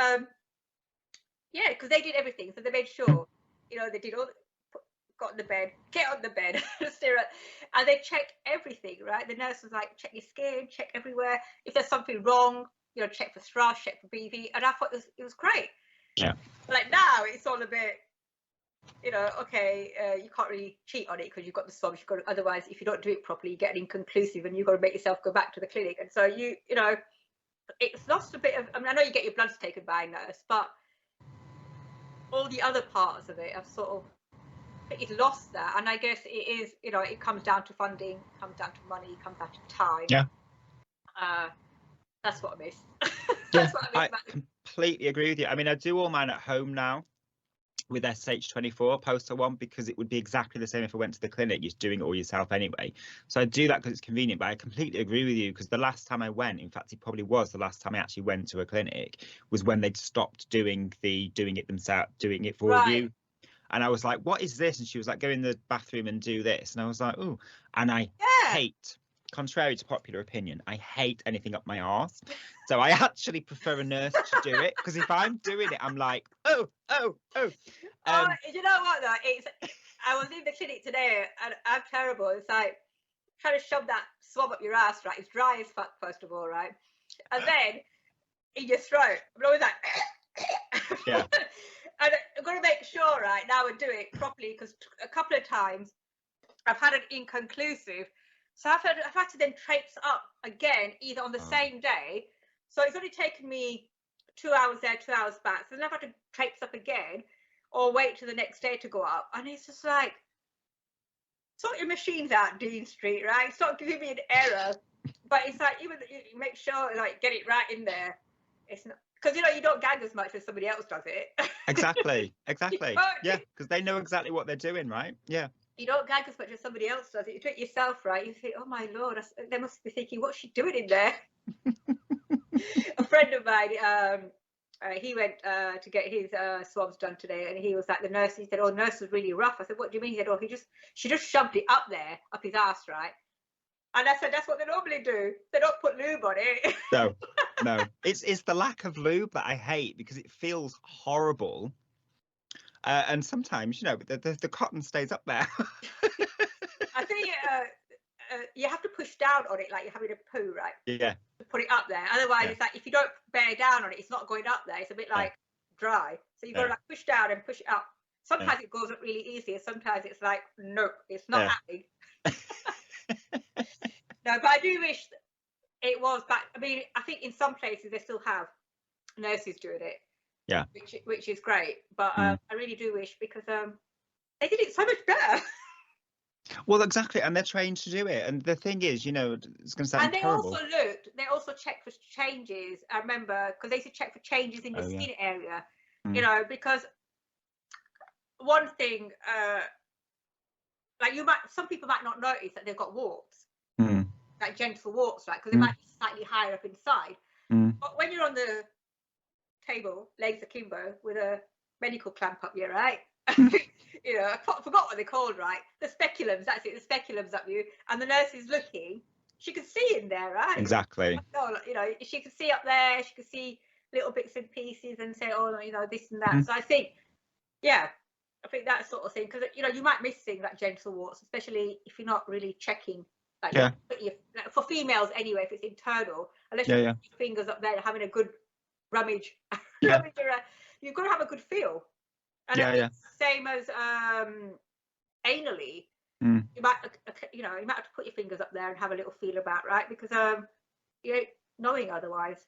because they did everything. So they made sure, you know, they did got on the bed, get on the bed, and they checked everything, right? The nurse was like, check your skin, check everywhere. If there's something wrong, you know, check for thrush, check for BV. And I thought it was great. Yeah. Like now it's all a bit, you know, okay, you can't really cheat on it because you've got the swabs. Otherwise, if you don't do it properly, you get inconclusive, and you've got to make yourself go back to the clinic. And so you know, it's lost a bit of. I mean, I know you get your bloods taken by a nurse, but all the other parts of it have sort of, it's lost that. And I guess it is, you know, it comes down to funding, comes down to money, comes down to time. Yeah. That's what I miss. That's what I miss. I completely agree with you. I mean, I do all mine at home now with SH24 poster one, because it would be exactly the same if I went to the clinic. You're doing it all yourself anyway. So I do that because it's convenient. But I completely agree with you, because the last time I went, in fact, it probably was the last time I actually went to a clinic, was when they'd stopped doing it themselves, doing it for you. And I was like, what is this? And she was like, go in the bathroom and do this. And I was like, oh, and I hate, contrary to popular opinion, I hate anything up my arse. So I actually prefer a nurse to do it, because if I'm doing it, I'm like, oh. You know what though? I was in the clinic today, and I'm terrible. It's like trying to shove that swab up your ass, right? It's dry as fuck, first of all, right? And then in your throat, I'm always like, yeah. And I've got to make sure, right, now I do it properly, because a couple of times I've had an inconclusive. So I've had to then traipse up again, either on the same day. So it's only taken me 2 hours there, 2 hours back. So then I've had to traipse up again or wait till the next day to go up. And it's just like, sort your machines out, Dean Street, right? Stop giving me an error. But it's like, even you make sure, like, get it right in there. It's not, because, you know, you don't gag as much as somebody else does it. Exactly. Yeah, because they know exactly what they're doing, right? Yeah. You don't gag as much as somebody else does it. You do it yourself, right? You think, oh my Lord, they must be thinking, what's she doing in there? A friend of mine, he went to get his swabs done today, and he was like, the nurse, he said, oh, nurse was really rough. I said, what do you mean? He said, oh, she just shoved it up there, up his ass, right? And I said, that's what they normally do. They don't put lube on it. No. It's the lack of lube that I hate, because it feels horrible. And sometimes, you know, the cotton stays up there. I think you have to push down on it like you're having a poo, right? Yeah. To put it up there. Otherwise, it's like, if you don't bear down on it, it's not going up there. It's a bit like dry. So you've got to like push down and push it up. Sometimes it goes up really easy, and sometimes it's like, nope, it's not happening. No, but I do wish it was back. I mean, I think in some places they still have nurses doing it. Yeah. Which is great. But I really do wish, because they did it so much better. Well, exactly, and they're trained to do it. And the thing is, you know, it's going to sound terrible. And they also checked for changes. I remember, because they used to check for changes in the skin area, you know, because one thing, like some people might not notice that they've got warts, like genital warts, right? Because they might be slightly higher up inside. But when you're on the table, legs akimbo, with a medical clamp up you, right? You know, I forgot what they're called, right? The speculums, that's it, the speculums up you, and the nurse is looking. She can see in there, right? Exactly. You know, she can see up there. She can see little bits and pieces, and say, oh, you know, this and that. So I think, I think that sort of thing, because, you know, you might miss things like genital warts, especially if you're not really checking. Like, for females anyway, if it's internal, unless you put your fingers up there and having a good rummage, you've got to have a good feel. And it's the same as anally. You might, you know, you might have to put your fingers up there and have a little feel about, right? Because you ain't knowing otherwise.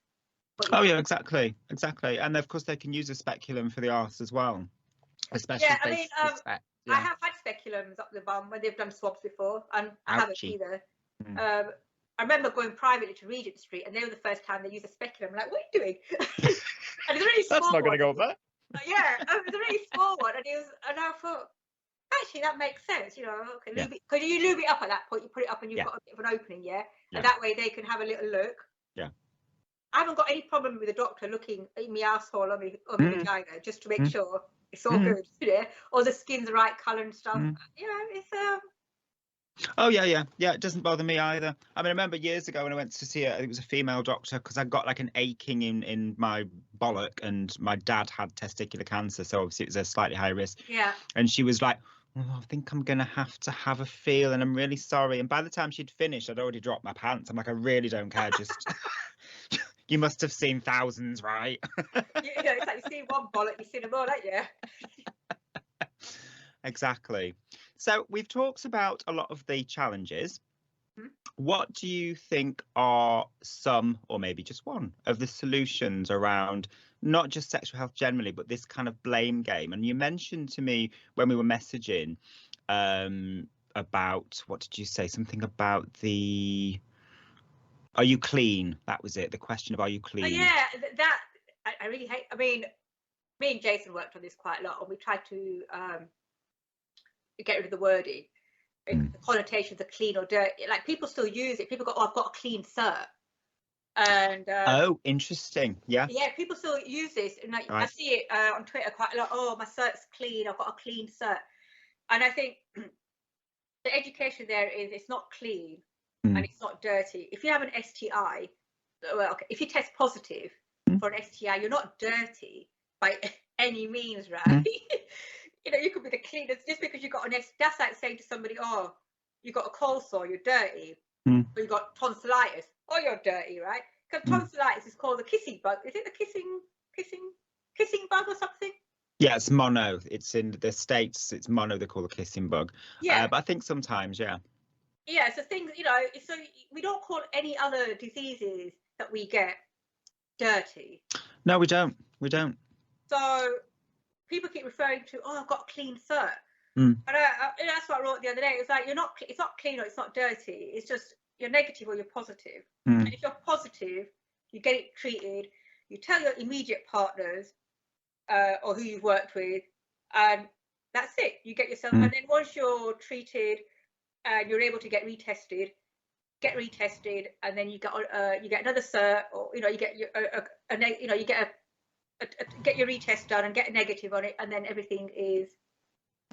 Exactly. And of course they can use a speculum for the arse as well, especially if they suspect. I have had speculums up the bum when they've done swabs before, and I haven't either. I remember going privately to Regent Street, and they were the first time they used a speculum. I'm like, what are you doing? And it's a really small That's not going to go up there. Yeah, it was a really small one, and I thought, actually, that makes sense, you know. Okay, because you lube it up at that point, you put it up, and you've got a bit of an opening, and that way they can have a little look. Yeah. I haven't got any problem with the doctor looking in my asshole or my vagina, just to make sure it's all good, or the skin's the right colour and stuff. You know, it's Oh yeah, it doesn't bother me either. I mean, I remember years ago when I went to see it was a female doctor, because I got like an aching in my bollock, and my dad had testicular cancer, so obviously it was a slightly high risk. Yeah. And she was like, oh, I think I'm gonna have to have a feel, and I'm really sorry. And by the time she'd finished, I'd already dropped my pants. I'm like, I really don't care, just you must have seen thousands, right? It's like you see one bollock, you see them all, don't you? Exactly. So we've talked about a lot of the challenges. What do you think are some, or maybe just one, of the solutions around not just sexual health generally, but this kind of blame game? And you mentioned to me when we were messaging about, what did you say? Something about are you clean? That was it. The question of, are you clean? Oh, yeah, that I really hate. I mean, me and Jason worked on this quite a lot, and we tried to get rid of the wording. The connotations of clean or dirty. Like, people still use it. People go, oh, I've got a clean cert. And oh, interesting. Yeah, people still use this, and like, I see it on Twitter quite a lot. Oh, my cert's clean, I've got a clean cert. And I think the education there is, it's not clean and it's not dirty. If you have an STI, well, okay, if you test positive for an STI, you're not dirty by any means, right? You know, you could be the cleanest just because you got an STI. That's like saying to somebody, oh, you got a cold sore, you're dirty. Mm. Or you got tonsillitis, or you're dirty, right? Because tonsillitis is called the kissing bug. Is it the kissing bug or something? Yeah, it's mono. It's in the States. It's mono. They call the kissing bug. Yeah. But I think sometimes, yeah. Yeah. So things, you know, so we don't call any other diseases that we get dirty. No, we don't. We don't. So people keep referring to, oh, I've got a clean cert. Mm. And that's what I wrote the other day. It's like it's not clean or it's not dirty. It's just you're negative or you're positive. Mm. And if you're positive, you get it treated. You tell your immediate partners or who you've worked with, and that's it. You get yourself, and then once you're treated, you're able to get retested, and then you get another cert, or you know you get get your retest done and get a negative on it, and then everything is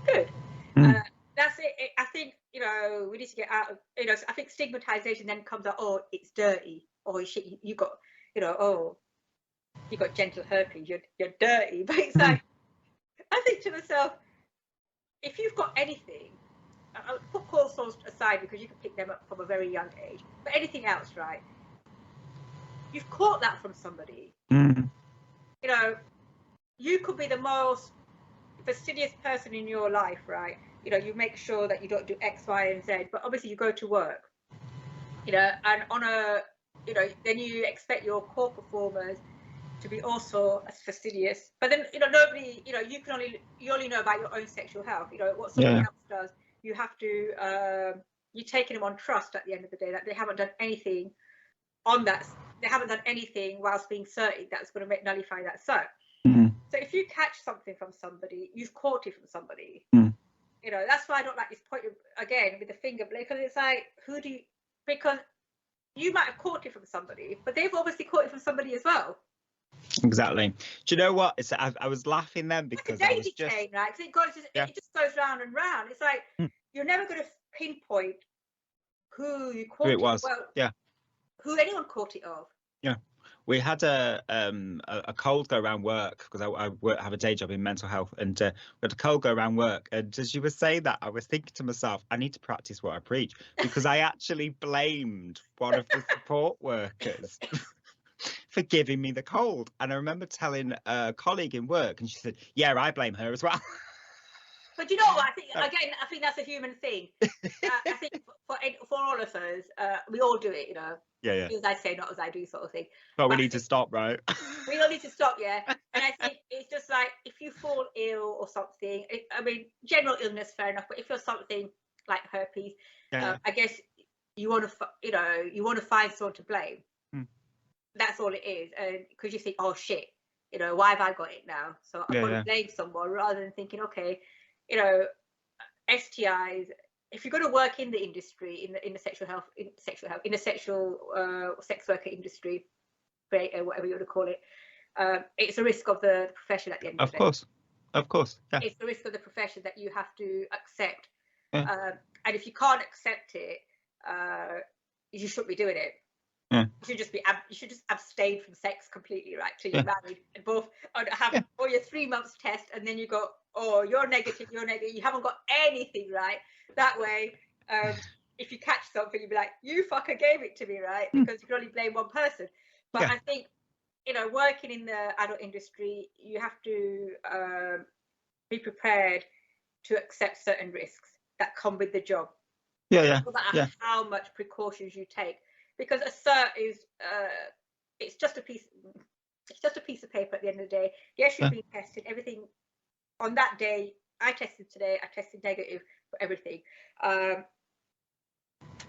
good. That's it. I think, you know, we need to get out of, you know, I think stigmatization then comes out, oh, it's dirty, oh shit, you got, you know, oh, you got genital herpes, you're dirty. But it's like, I think to myself, if you've got anything, I'll put cold sores aside because you can pick them up from a very young age, but anything else, right? You've caught that from somebody. You know, you could be the most fastidious person in your life, right? You know, you make sure that you don't do X, Y, and Z, but obviously you go to work, you know, and on a, you know, then you expect your core performers to be also as fastidious. But then, you know, nobody, you know, you only know about your own sexual health. You know, what somebody else does, you have to, you're taking them on trust at the end of the day that they haven't done anything on that. They haven't done anything whilst being certain that's going to nullify that cert. So if you catch something from somebody, you've caught it from somebody. You know, that's why I don't like this point again with the finger, because it's like, because you might have caught it from somebody, but they've obviously caught it from somebody as well. Exactly. Do you know what? I was laughing then because it's like a daisy chain, right? Because it just goes round and round. It's like you're never going to pinpoint who you caught it was. Well, who anyone caught it of. Yeah. We had a cold go around work because I have a day job in mental health, and we had a cold go around work. And as you were saying that, I was thinking to myself, I need to practice what I preach, because I actually blamed one of the support workers for giving me the cold. And I remember telling a colleague in work, and she said, yeah, I blame her as well. But you know what? I think that's a human thing. I think for all of us, we all do it, you know. Yeah. As I say, not as I do, sort of thing. But we need to stop, right? We all need to stop, yeah. And I think it's just like, if you fall ill or something, I mean, general illness, fair enough. But if you're something like herpes, I guess you want to find someone to blame. That's all it is, and because you think, oh shit, you know, why have I got it now? So I've got to blame someone, rather than thinking, okay, you know, STIs. If you're going to work in the industry, in the sexual sex worker industry, whatever you want to call it, it's a risk of the profession at the end of the day. Of course, yeah. It's the risk of the profession that you have to accept, and if you can't accept it, you shouldn't be doing it. You should just abstain from sex completely, right, till you're married, and both have all your 3 months test, and then you go, oh, you're negative, you haven't got anything, right? That way, if you catch something, you'll be like, you fucker gave it to me, right? Because you can only blame one person. But I think, you know, working in the adult industry, you have to be prepared to accept certain risks that come with the job. No matter how much precautions you take. Because a cert is it's just a piece of paper at the end of the day. Yes, you've been tested, everything on that day. I tested today, I tested negative for everything.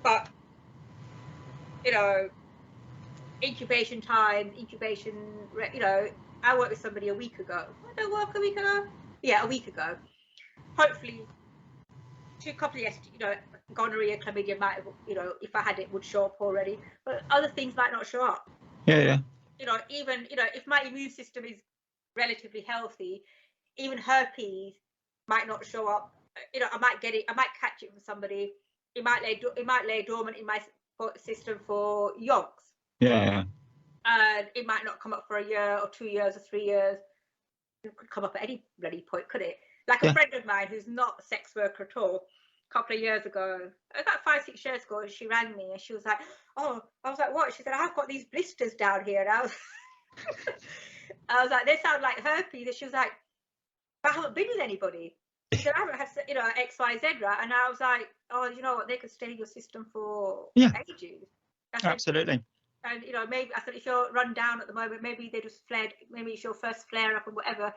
But you know, incubation time, you know, I worked with somebody a week ago. Did I work a week ago? Yeah, a week ago. Hopefully, a couple of, you know, gonorrhea, chlamydia might have, you know, if I had it, would show up already, but other things might not show up. You know, even, you know, if my immune system is relatively healthy, even herpes might not show up. You know, I might catch it from somebody. It might lay dormant in my system for yonks. And it might not come up for a year or 2 years or 3 years. It could come up at any bloody point, could it? Like a friend of mine who's not a sex worker at all, couple of years ago, about 5-6 years ago, and she rang me and she was like, oh, I was like, what? She said, I've got these blisters down here. And I was like, they sound like herpes. And she was like, I haven't been with anybody. She said, I haven't had, you know, X, Y, Z, right? And I was like, oh, you know what? They could stay in your system for ages. I said, absolutely. And, you know, maybe I said, if you're run down at the moment, maybe they just flared, maybe it's your first flare up or whatever.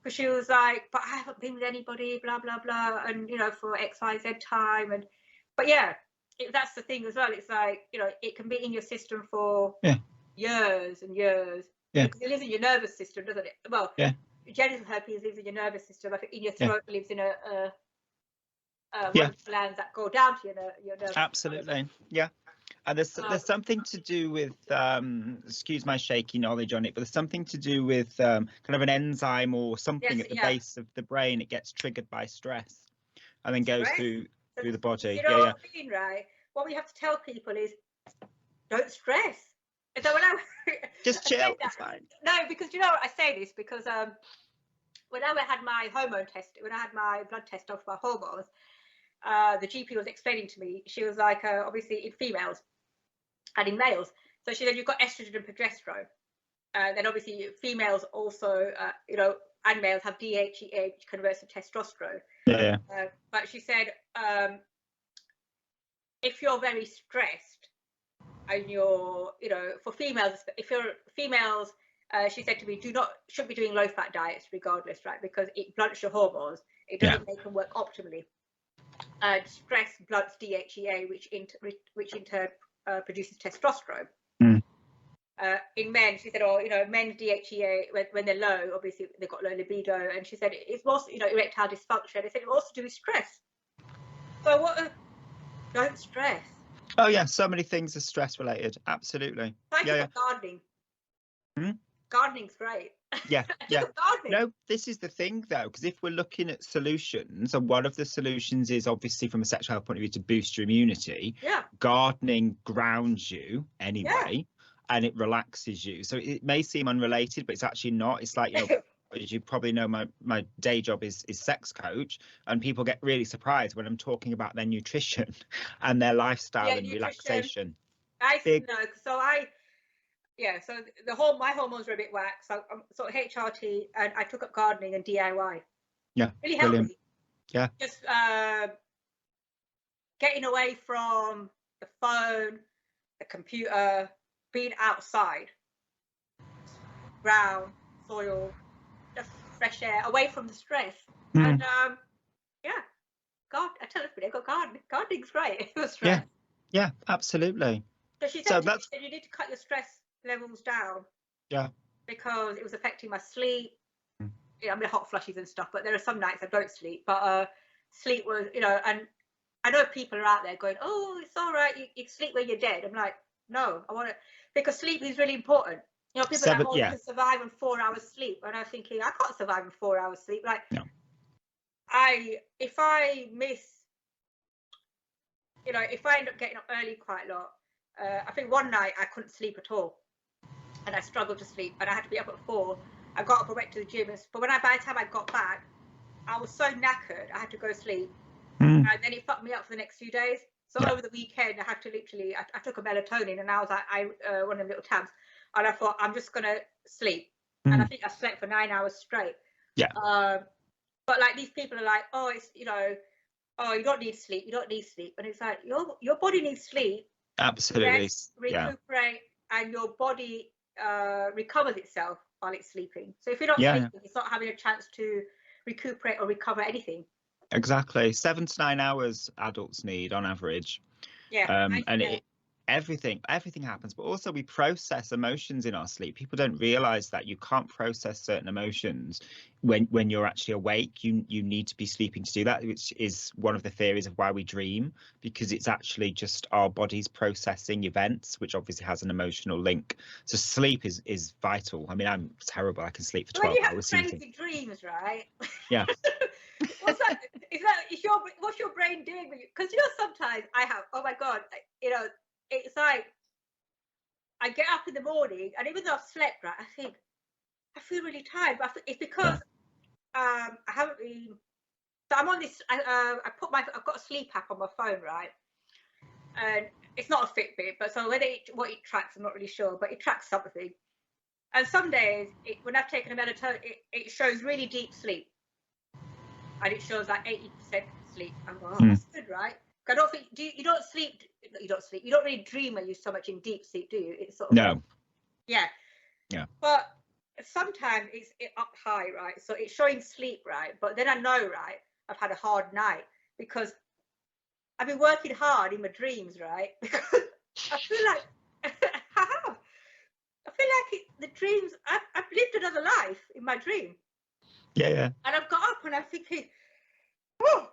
Because she was like, but I haven't been with anybody, blah, blah, blah. And, you know, for X, Y, Z time. And, but yeah, that's the thing as well. It's like, you know, it can be in your system for years and years. Yeah. Because it lives in your nervous system, doesn't it? Well, genital herpes lives in your nervous system. I think in your throat lives in one of the glands that go down to your nervous Absolutely. system. Yeah. And there's something to do with, excuse my shaky knowledge on it, but there's something to do with kind of an enzyme or something at the base of the brain. It gets triggered by stress and then goes through the body. You know what I mean, right? What we have to tell people is, don't stress. And so when I just chill, it's fine. No, because you know what, I say this because when I had my hormone test, when I had my blood test off my hormones, the GP was explaining to me, she was like, obviously in females and in males. So she said, you've got estrogen and progesterone. Then obviously females also, you know, and males have DHEA, which converts to testosterone. Yeah. But she said, if you're very stressed and you're, you know, for females, if you're females, she said to me, shouldn't be doing low fat diets regardless, right? Because it blunts your hormones. It doesn't make them work optimally. Stress blunts DHEA, which in turn produces testosterone. In men, she said, oh, you know, men's DHEA, when they're low, obviously they've got low libido. And she said, it's also, you know, erectile dysfunction. They said it also to do with stress. So don't stress. Oh, yeah. So many things are stress related. Absolutely. Thank you for gardening. Gardening's great. Yeah. No, this is the thing, though, because if we're looking at solutions, and one of the solutions is obviously from a sexual health point of view to boost your immunity. Gardening grounds you anyway, and it relaxes you. So it may seem unrelated, but it's actually not. It's like, you know, as you probably know, my day job is sex coach, and people get really surprised when I'm talking about their nutrition and their lifestyle and relaxation. So my hormones were a bit whack. So sort of HRT, and I took up gardening and DIY. Yeah, really helped me. Yeah, just getting away from the phone, the computer, being outside, ground, soil, just fresh air, away from the stress. And God, I tell everybody, I got gardening. Gardening's great. It was stress. Yeah, absolutely. So she said to me, you need to cut your stress levels down. Yeah. Because it was affecting my sleep. Yeah, I mean, hot flushes and stuff, but there are some nights I don't sleep. But sleep was, you know, and I know people are out there going, oh, it's all right, you sleep when you're dead. I'm like, no, I want to, because sleep is really important. You know, people are like, oh, you can survive on 4 hours sleep. And I'm thinking, I can't survive on 4 hours sleep. Like, no. If I miss, you know, if I end up getting up early quite a lot, I think one night I couldn't sleep at all. And I struggled to sleep, and I had to be up at 4. I got up and went to the gym, but by the time I got back, I was so knackered, I had to go sleep. And then it fucked me up for the next few days. So over the weekend, I had to literally, I took a melatonin, and I was like, one of the little tabs, and I thought, I'm just going to sleep. And I think I slept for 9 hours straight. Yeah. But like, these people are like, oh, it's, you know, oh, you don't need sleep, you don't need sleep. And it's like, your body needs sleep. Absolutely. Rest, recuperate, and your body recovers itself while it's sleeping. So if you're not sleeping, it's not having a chance to recuperate or recover anything. Exactly. 7 to 9 hours adults need on average. Everything happens, but also we process emotions in our sleep. People don't realize that you can't process certain emotions when you're actually awake. You need to be sleeping to do that, which is one of the theories of why we dream, because it's actually just our bodies processing events, which obviously has an emotional link. So sleep is vital. I mean, I'm terrible. I can sleep for 12 hours. When you have crazy dreams, right? Yeah. What's your brain doing with you? Because you know, sometimes I have, oh my God, you know, it's like I get up in the morning, and even though I've slept, right, I think I feel really tired. But it's because I haven't been So I'm on this. I've got a sleep app on my phone, right? And it's not a Fitbit, but so what it tracks, I'm not really sure, but it tracks something. And some days, when I've taken a melatonin, it shows really deep sleep, and it shows like 80% sleep. I'm like, oh, that's good, right? I don't think you don't sleep. You don't really dream when you're so much in deep sleep, do you? It's sort of no. Yeah. But sometimes it's up high, right? So it's showing sleep, right? But then I know, right, I've had a hard night because I've been working hard in my dreams, right? Because I feel like the dreams, I've lived another life in my dream. Yeah. And I've got up and I'm thinking, oh,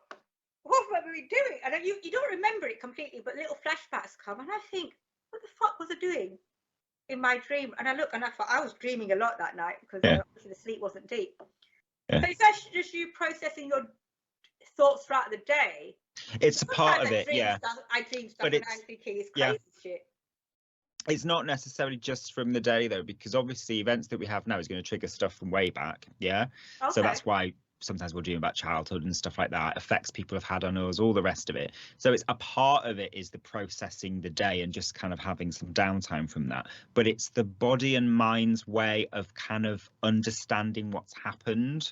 what have I been doing? And you don't remember it completely, but little flashbacks come, and I think, what the fuck was I doing in my dream? And I look and I thought I was dreaming a lot that night because obviously the sleep wasn't deep. So it's actually just you processing your thoughts throughout the day. It's a part of it, I dream stuff and I'm thinking it's crazy shit. It's not necessarily just from the day though, because obviously events that we have now is going to trigger stuff from way back. Okay. So that's why sometimes we'll dream about childhood and stuff like that, effects people have had on us, all the rest of it. So it's a part of it is the processing the day and just kind of having some downtime from that. But it's the body and mind's way of kind of understanding what's happened.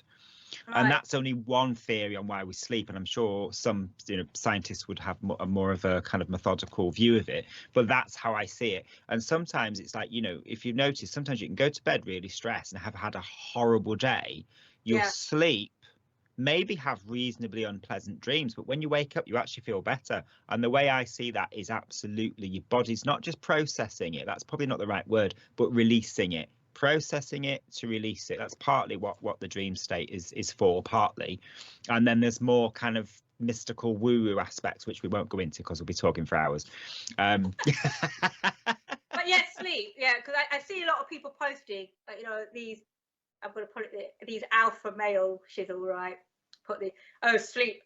Right. And that's only one theory on why we sleep, and I'm sure some scientists would have more of a kind of methodical view of it, but that's how I see it. And sometimes it's like, if you've noticed, sometimes you can go to bed really stressed and have had a horrible day. You'll sleep, maybe have reasonably unpleasant dreams, but when you wake up you actually feel better. And the way I see that is absolutely your body's not just processing it, that's probably not the right word, but releasing it, processing it to release it. That's partly what the dream state is for, partly. And then there's more kind of mystical woo-woo aspects which we won't go into because we'll be talking for hours. But sleep, because I see a lot of people posting these, I'm going to put it, these alpha male shizzle, right? Put the sleep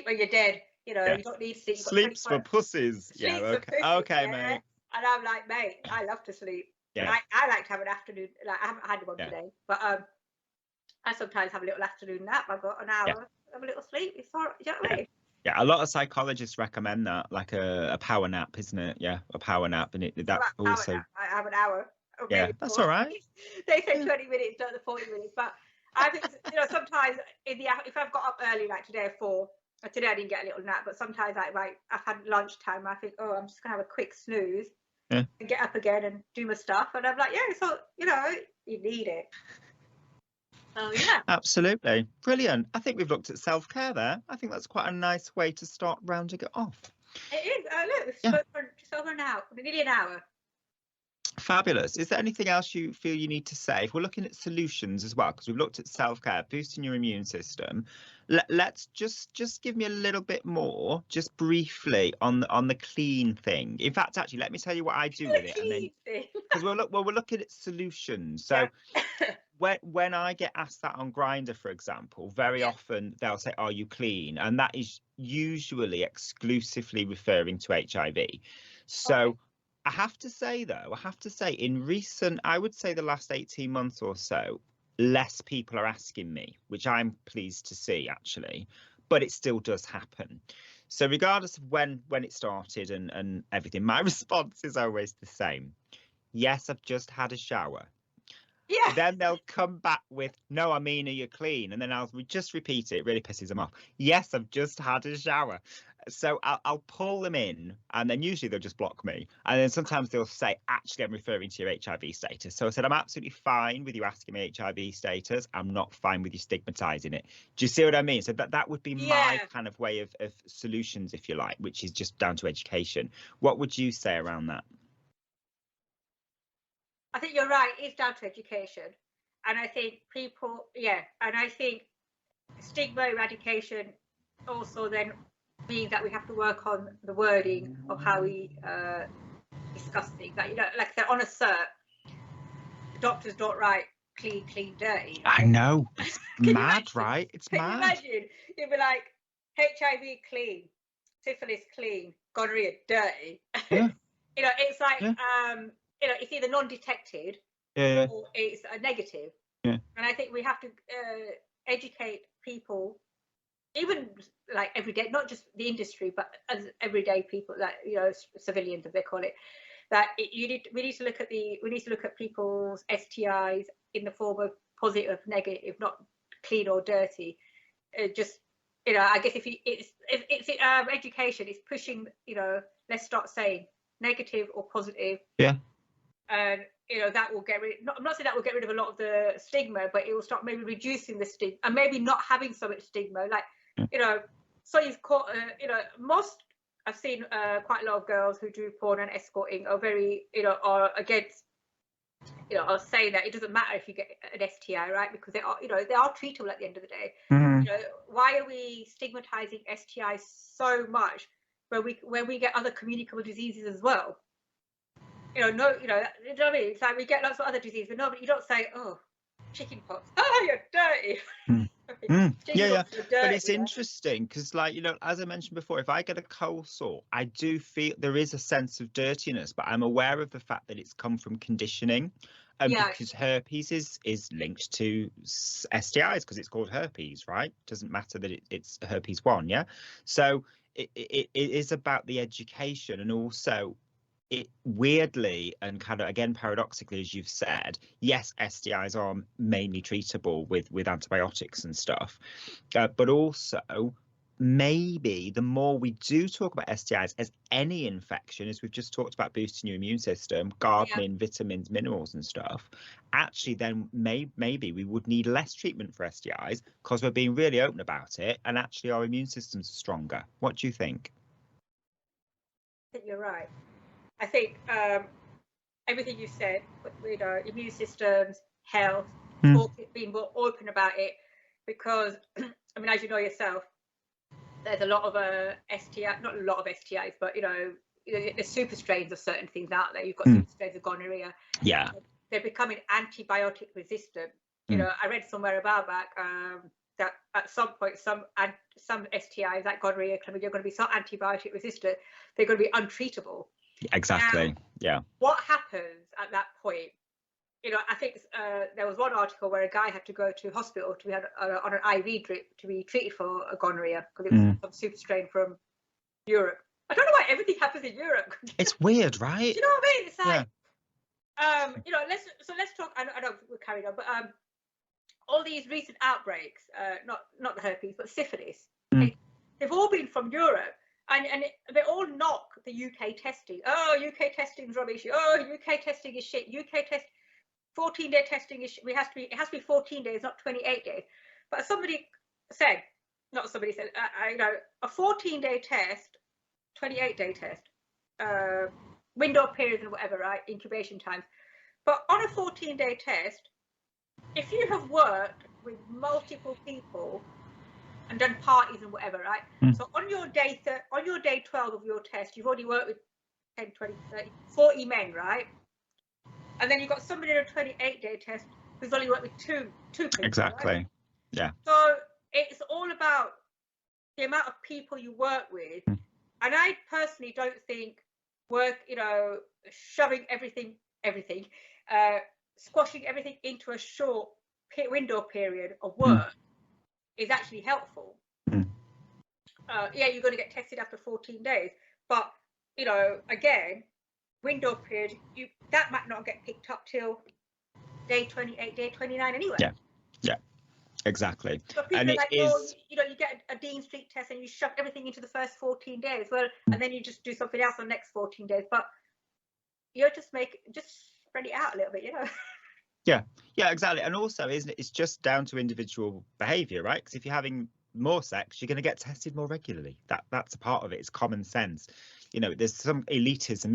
when you're dead, you don't need sleep. Sleep's for pussies. Okay, mate. And I'm like, mate, I love to sleep. I like to have an afternoon, like I haven't had one today, but I sometimes have a little afternoon nap. I've got an hour, have a little sleep. It's all right, you know what I mean? Yeah, a lot of psychologists recommend that, like a power nap, isn't it? Yeah, a power nap, and that also. Nap. I have an hour. That's all right. They say 20 minutes, not the 40 minutes, but I think sometimes if I've got up early, like today at 4. Today I didn't get a little nap, but sometimes I've had lunchtime. I think, I'm just gonna have a quick snooze and get up again and do my stuff. And I'm like, so you need it. Oh yeah, absolutely brilliant. I think we've looked at self-care there. I think that's quite a nice way to start rounding it off. It is. Look, we've spoken for just over an hour, nearly an hour. Fabulous. Is there anything else you feel you need to say? If we're looking at solutions as well, because we've looked at self-care, boosting your immune system, let's just give me a little bit more, just briefly, on the clean thing. In fact, actually, let me tell you what I do with it, and then because we're looking at solutions. So when I get asked that on Grindr, for example, very often they'll say, "Are you clean?" And that is usually exclusively referring to HIV. So. I have to say, in recent, I would say the last 18 months or so, less people are asking me, which I'm pleased to see, actually, but it still does happen. So regardless of when it started and everything, my response is always the same. Yes, I've just had a shower. Yeah. Then they'll come back with, no, I mean, are you clean? And then I'll just repeat it. It really pisses them off. Yes, I've just had a shower. So I'll pull them in, and then usually they'll just block me. And then sometimes they'll say, actually, I'm referring to your HIV status. So I said, I'm absolutely fine with you asking me HIV status. I'm not fine with you stigmatizing it. Do you see what I mean? So that would be my kind of way of solutions, if you like, which is just down to education. What would you say around that? I think you're right. It's down to education. And I think and I think stigma eradication also then means that we have to work on the wording of how we discuss things. Like, like they're on a cert, the doctors don't write clean, dirty. Right? I know. It's mad, right? It's mad. Can you imagine? You'd be like, HIV clean, syphilis clean, gonorrhea dirty. Yeah. It's like it's either non-detected or it's a negative. Yeah. And I think we have to educate people even like everyday, not just the industry, but as everyday people, like, you know, civilians as they call it, that we need to look at people's STIs in the form of positive, negative, not clean or dirty. Just, you know, I guess if education is pushing, you know, let's start saying negative or positive. Yeah. And you know, that will get rid. I'm not saying that will get rid of a lot of the stigma, but it will start maybe reducing the stigma and maybe not having so much stigma. Like, you know, so you've caught, you know, I've seen quite a lot of girls who do porn and escorting are very, you know, are against, you know, are saying that it doesn't matter if you get an STI, right? Because they are, you know, they are treatable at the end of the day. Mm-hmm. You know, why are we stigmatizing STIs so much when we get other communicable diseases as well? You know, no, you know what I mean? It's like we get lots of other diseases, but nobody, you don't say, oh, chicken pox, oh, you're dirty. Yeah. But it's interesting because, like, you know, as I mentioned before, if I get a cold sore, I do feel there is a sense of dirtiness, but I'm aware of the fact that it's come from conditioning. Because herpes is linked to STIs because it's called herpes, right? Doesn't matter that it's herpes 1, yeah? So it is about the education, and also it weirdly and kind of, again, paradoxically, as you've said, yes, STIs are mainly treatable with antibiotics and stuff, but also maybe the more we do talk about STIs as any infection, as we've just talked about boosting your immune system, gardening, vitamins, minerals and stuff, actually then maybe we would need less treatment for STIs because we're being really open about it, and actually our immune systems are stronger. What do you think? I think you're right. I think everything you said, you know, immune systems, health, being more open about it, because I mean, as you know yourself, there's a lot of STI, not a lot of STIs, but you know, there's super strains of certain things out there. You've got super strains of gonorrhea. Yeah. They're becoming antibiotic resistant. You know, I read somewhere about back that at some point some STIs like gonorrhea, chlamydia, are going to be so antibiotic resistant they're going to be untreatable. Exactly. Now, yeah. What happens at that point? You know, I think there was one article where a guy had to go to hospital to be on an IV drip to be treated for a gonorrhea because it was some super strain from Europe. I don't know why everything happens in Europe. It's weird, right? Do you know what I mean? It's like, you know, let's talk. I know we're carrying on, but all these recent outbreaks, not the herpes, but syphilis, they've all been from Europe. And they all knock the UK testing. Oh, UK testing is rubbish. Oh, UK testing is shit. UK test 14-day testing is shit. It has to be 14 days, not 28 days. But somebody said, you know, a 14-day test, 28-day test, window periods and whatever, right? Incubation times. But on a 14-day test, if you have worked with multiple people and done parties and whatever, right? So on your day 12 of your test, you've already worked with 10, 20, 30, 40 men, right? And then you've got somebody in a 28-day test who's only worked with two people. Exactly. Right? Yeah. So it's all about the amount of people you work with. And I personally don't think you know, shoving everything, squashing everything into a short window period of work is actually helpful. Yeah, you're going to get tested after 14 days, but you know, again, window period, that might not get picked up till day 28, day 29 anyway. Yeah, exactly. So people and are like, is... oh, you know, you get a Dean Street test and you shove everything into the first 14 days, well, and then you just do something else on the next 14 days, but you're just spread it out a little bit, you know. Yeah, exactly. And also, isn't it, it's just down to individual behavior, right? Because if you're having more sex, you're going to get tested more regularly. That's a part of it. It's common sense. You know, there's some elitism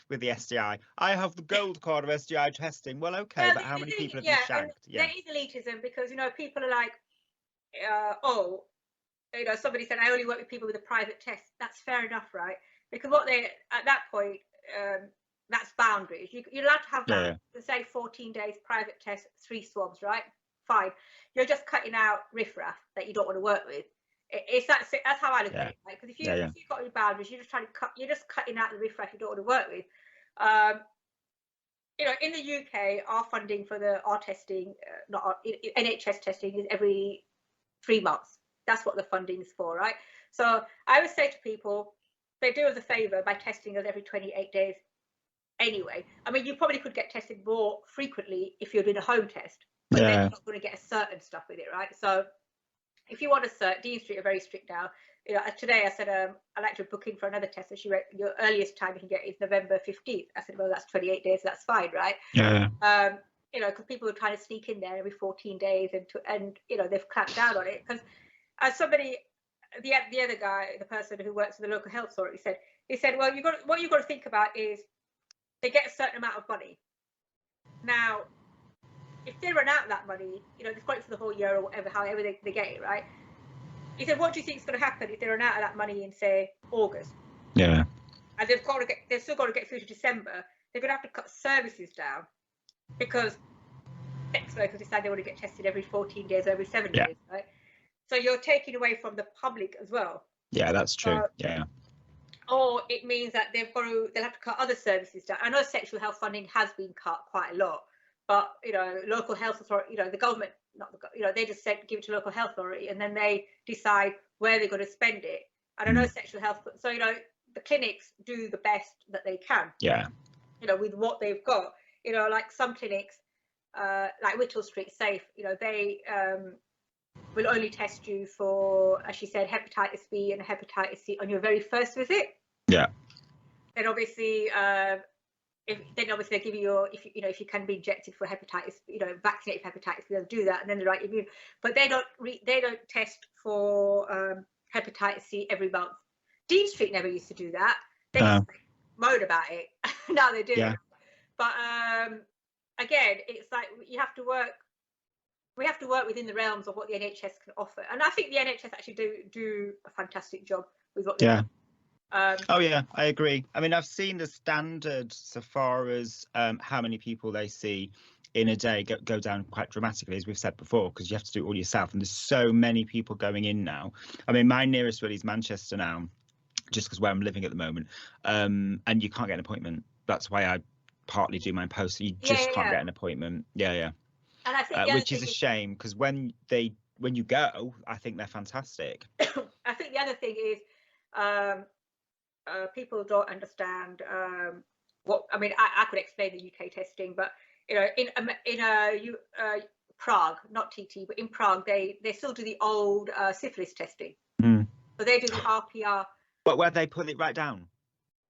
with the STI. I have the gold card of STI testing. Well, okay, but how many people have you shagged? There is elitism because, you know, people are like, oh, you know, somebody said I only work with people with a private test. That's fair enough, right? Because at that point, that's boundaries. You're allowed to have that. Say 14 days private test, 3 swabs, right? Fine. You're just cutting out riffraff that you don't want to work with. That's how I look at it, right? Because if you've got your boundaries, you're just cutting out the riffraff you don't want to work with. You know, in the UK, our funding for our testing, not our NHS testing, is every 3 months. that's what the funding's for, right? So I would say to people, they do us a favor by testing us every 28 days anyway. I mean, you probably could get tested more frequently if you're doing a home test, but then you're not going to get a certain stuff with it, right? So if you want a cert, Dean Street are very strict now. You know, today I said I'd like to book in for another test, and she went, your earliest time you can get is November 15th. I said, well, that's 28 days, that's fine, right? Yeah. You know, because people are trying to sneak in there every 14 days, and you know, they've clamped down on it. Because as somebody, the other guy, the person who works for the local health authority said, well, what you've got to think about is they get a certain amount of money. Now, if they run out of that money, you know, they've got it for the whole year or whatever, however they get it, right? He said, what do you think is going to happen if they run out of that money in, say, August? Yeah. And they've still got to get through to December. They're going to have to cut services down because sex workers decide they want to get tested every 14 days or every 7 days, right? So you're taking away from the public as well. Yeah, that's true. Yeah. Or it means that they'll have to cut other services down. I know sexual health funding has been cut quite a lot, but you know, local health authority, you know, the government, you know, they just said give it to local health authority, and then they decide where they're going to spend it. And I know sexual health, so you know, the clinics do the best that they can. Yeah. You know, with what they've got. You know, like some clinics, like Whittle Street Safe, you know, they will only test you for, as she said, hepatitis B and hepatitis C on your very first visit. Yeah. Then obviously, they give you if you can be injected for hepatitis, you know, vaccinated for hepatitis, they'll do that, and then the right immune. But they don't test for hepatitis C every month. Dean Street never used to do that. They just moan about it. Now they do. Yeah. But again, it's like we have to work within the realms of what the NHS can offer, and I think the NHS actually do a fantastic job with what they do. Oh yeah, I agree. I mean, I've seen the standard so far as how many people they see in a day go down quite dramatically, as we've said before, because you have to do it all yourself, and there's so many people going in now. I mean, my nearest really is Manchester now, just because where I'm living at the moment, and you can't get an appointment. That's why I partly do my post. You just can't get an appointment. Yeah. And I think which is a shame, because when you go, I think they're fantastic. I think the other thing is people don't understand what I mean. I could explain the UK testing, but you know, in Prague, not TT, but in Prague, they still do the old syphilis testing. So they do the RPR. But where they put it right down?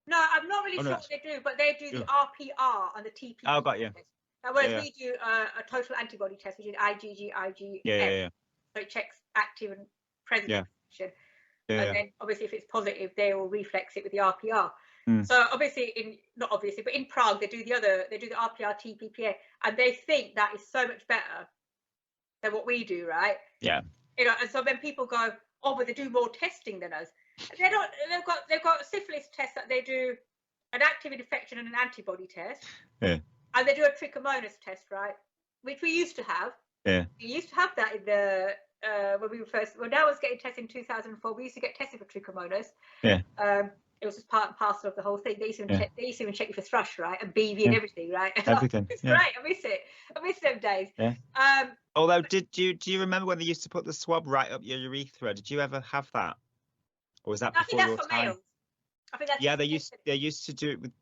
No, I'm not really sure what they do, but they do the RPR and the TPP. Oh, got you. Test. Now, whereas we do a total antibody test, which is IgG, IgM. Yeah. So it checks active and present infection. Yeah. And then obviously if it's positive, they will reflex it with the RPR. So obviously but in Prague they do the RPR TPPA, and they think that is so much better than what we do, right? Yeah. You know, and so when people go, oh, but they do more testing than us. They don't. They've got a syphilis test that they do an active infection and an antibody test. Yeah. And they do a trichomonas test, right? Which we used to have. Yeah. We used to have that in the when I was getting tested in 2004, we used to get tested for trichomonas. Yeah. It was just part and parcel of the whole thing. They used to even check you for thrush, right, and BV and everything, right? Everything. It's great. I miss it. I miss them days. Yeah. Although, do you remember when they used to put the swab right up your urethra? Did you ever have that, or was that before your time? Males. I think that's they used to do it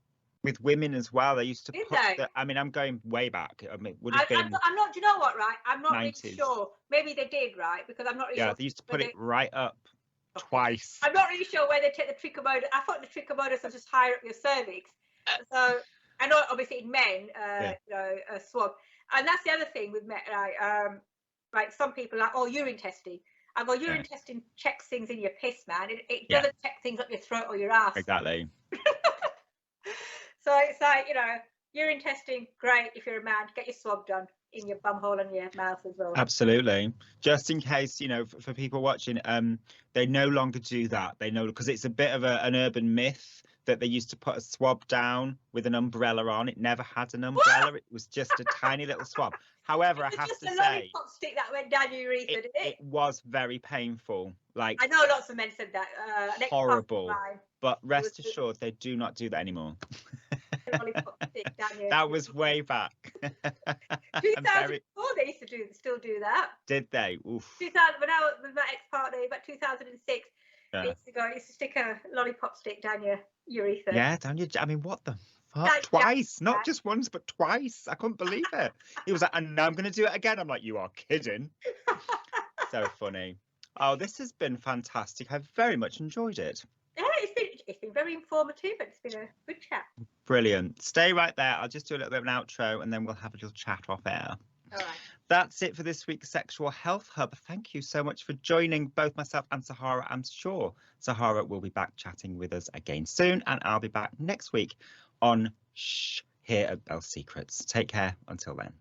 with women as well. They used to I mean, I'm going way back. I mean, would have been. I'm not. Do you know what? Right, I'm not 90s. really sure. Maybe they did, right? Because I'm not really sure. Yeah, they used to put it right up twice. I'm not really sure where they take the trichomonas. I thought the trichomonas was just higher up your cervix. So I know, obviously, in men, you know, a swab. And that's the other thing with men. Like some people are like, oh, urine testing. I go, urine testing checks things in your piss, man. It doesn't check things up your throat or your ass. Exactly. So it's like, you know, urine testing, great if you're a man. Get your swab done in your bum hole and your mouth as well. Absolutely. Just in case, you know, for people watching, they no longer do that. They know, because it's a bit of an urban myth that they used to put a swab down with an umbrella on. It never had an umbrella. What? It was just a tiny little swab. However, I have to say, just a lollipop stick that went down your urethra, did it? It was very painful. Like, I know lots of men said that. Horrible. But rest assured, they do not do that anymore. lollipop stick, Daniel. That was way back. 2004, they used to still do that. Did they? Oof. 2000, when I was with my ex-partner, about 2006, Yeah. I used to stick a lollipop stick down your urethra. Yeah, down your. I mean, what the fuck? Twice, not just once, but twice. I couldn't believe it. He was like, and now I'm going to do it again. I'm like, you are kidding. So funny. Oh, this has been fantastic. I've very much enjoyed it. Yeah, it's been very informative. It's been a good chat. Brilliant. Stay right there. I'll just do a little bit of an outro and then we'll have a little chat off air. All right. That's it for this week's Sexual Health Hub. Thank you so much for joining both myself and Sahara. I'm sure Sahara will be back chatting with us again soon, and I'll be back next week on Shh here at Bell Secrets. Take care until then.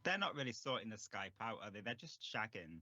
They're not really sorting the Skype out, are they? They're just shagging.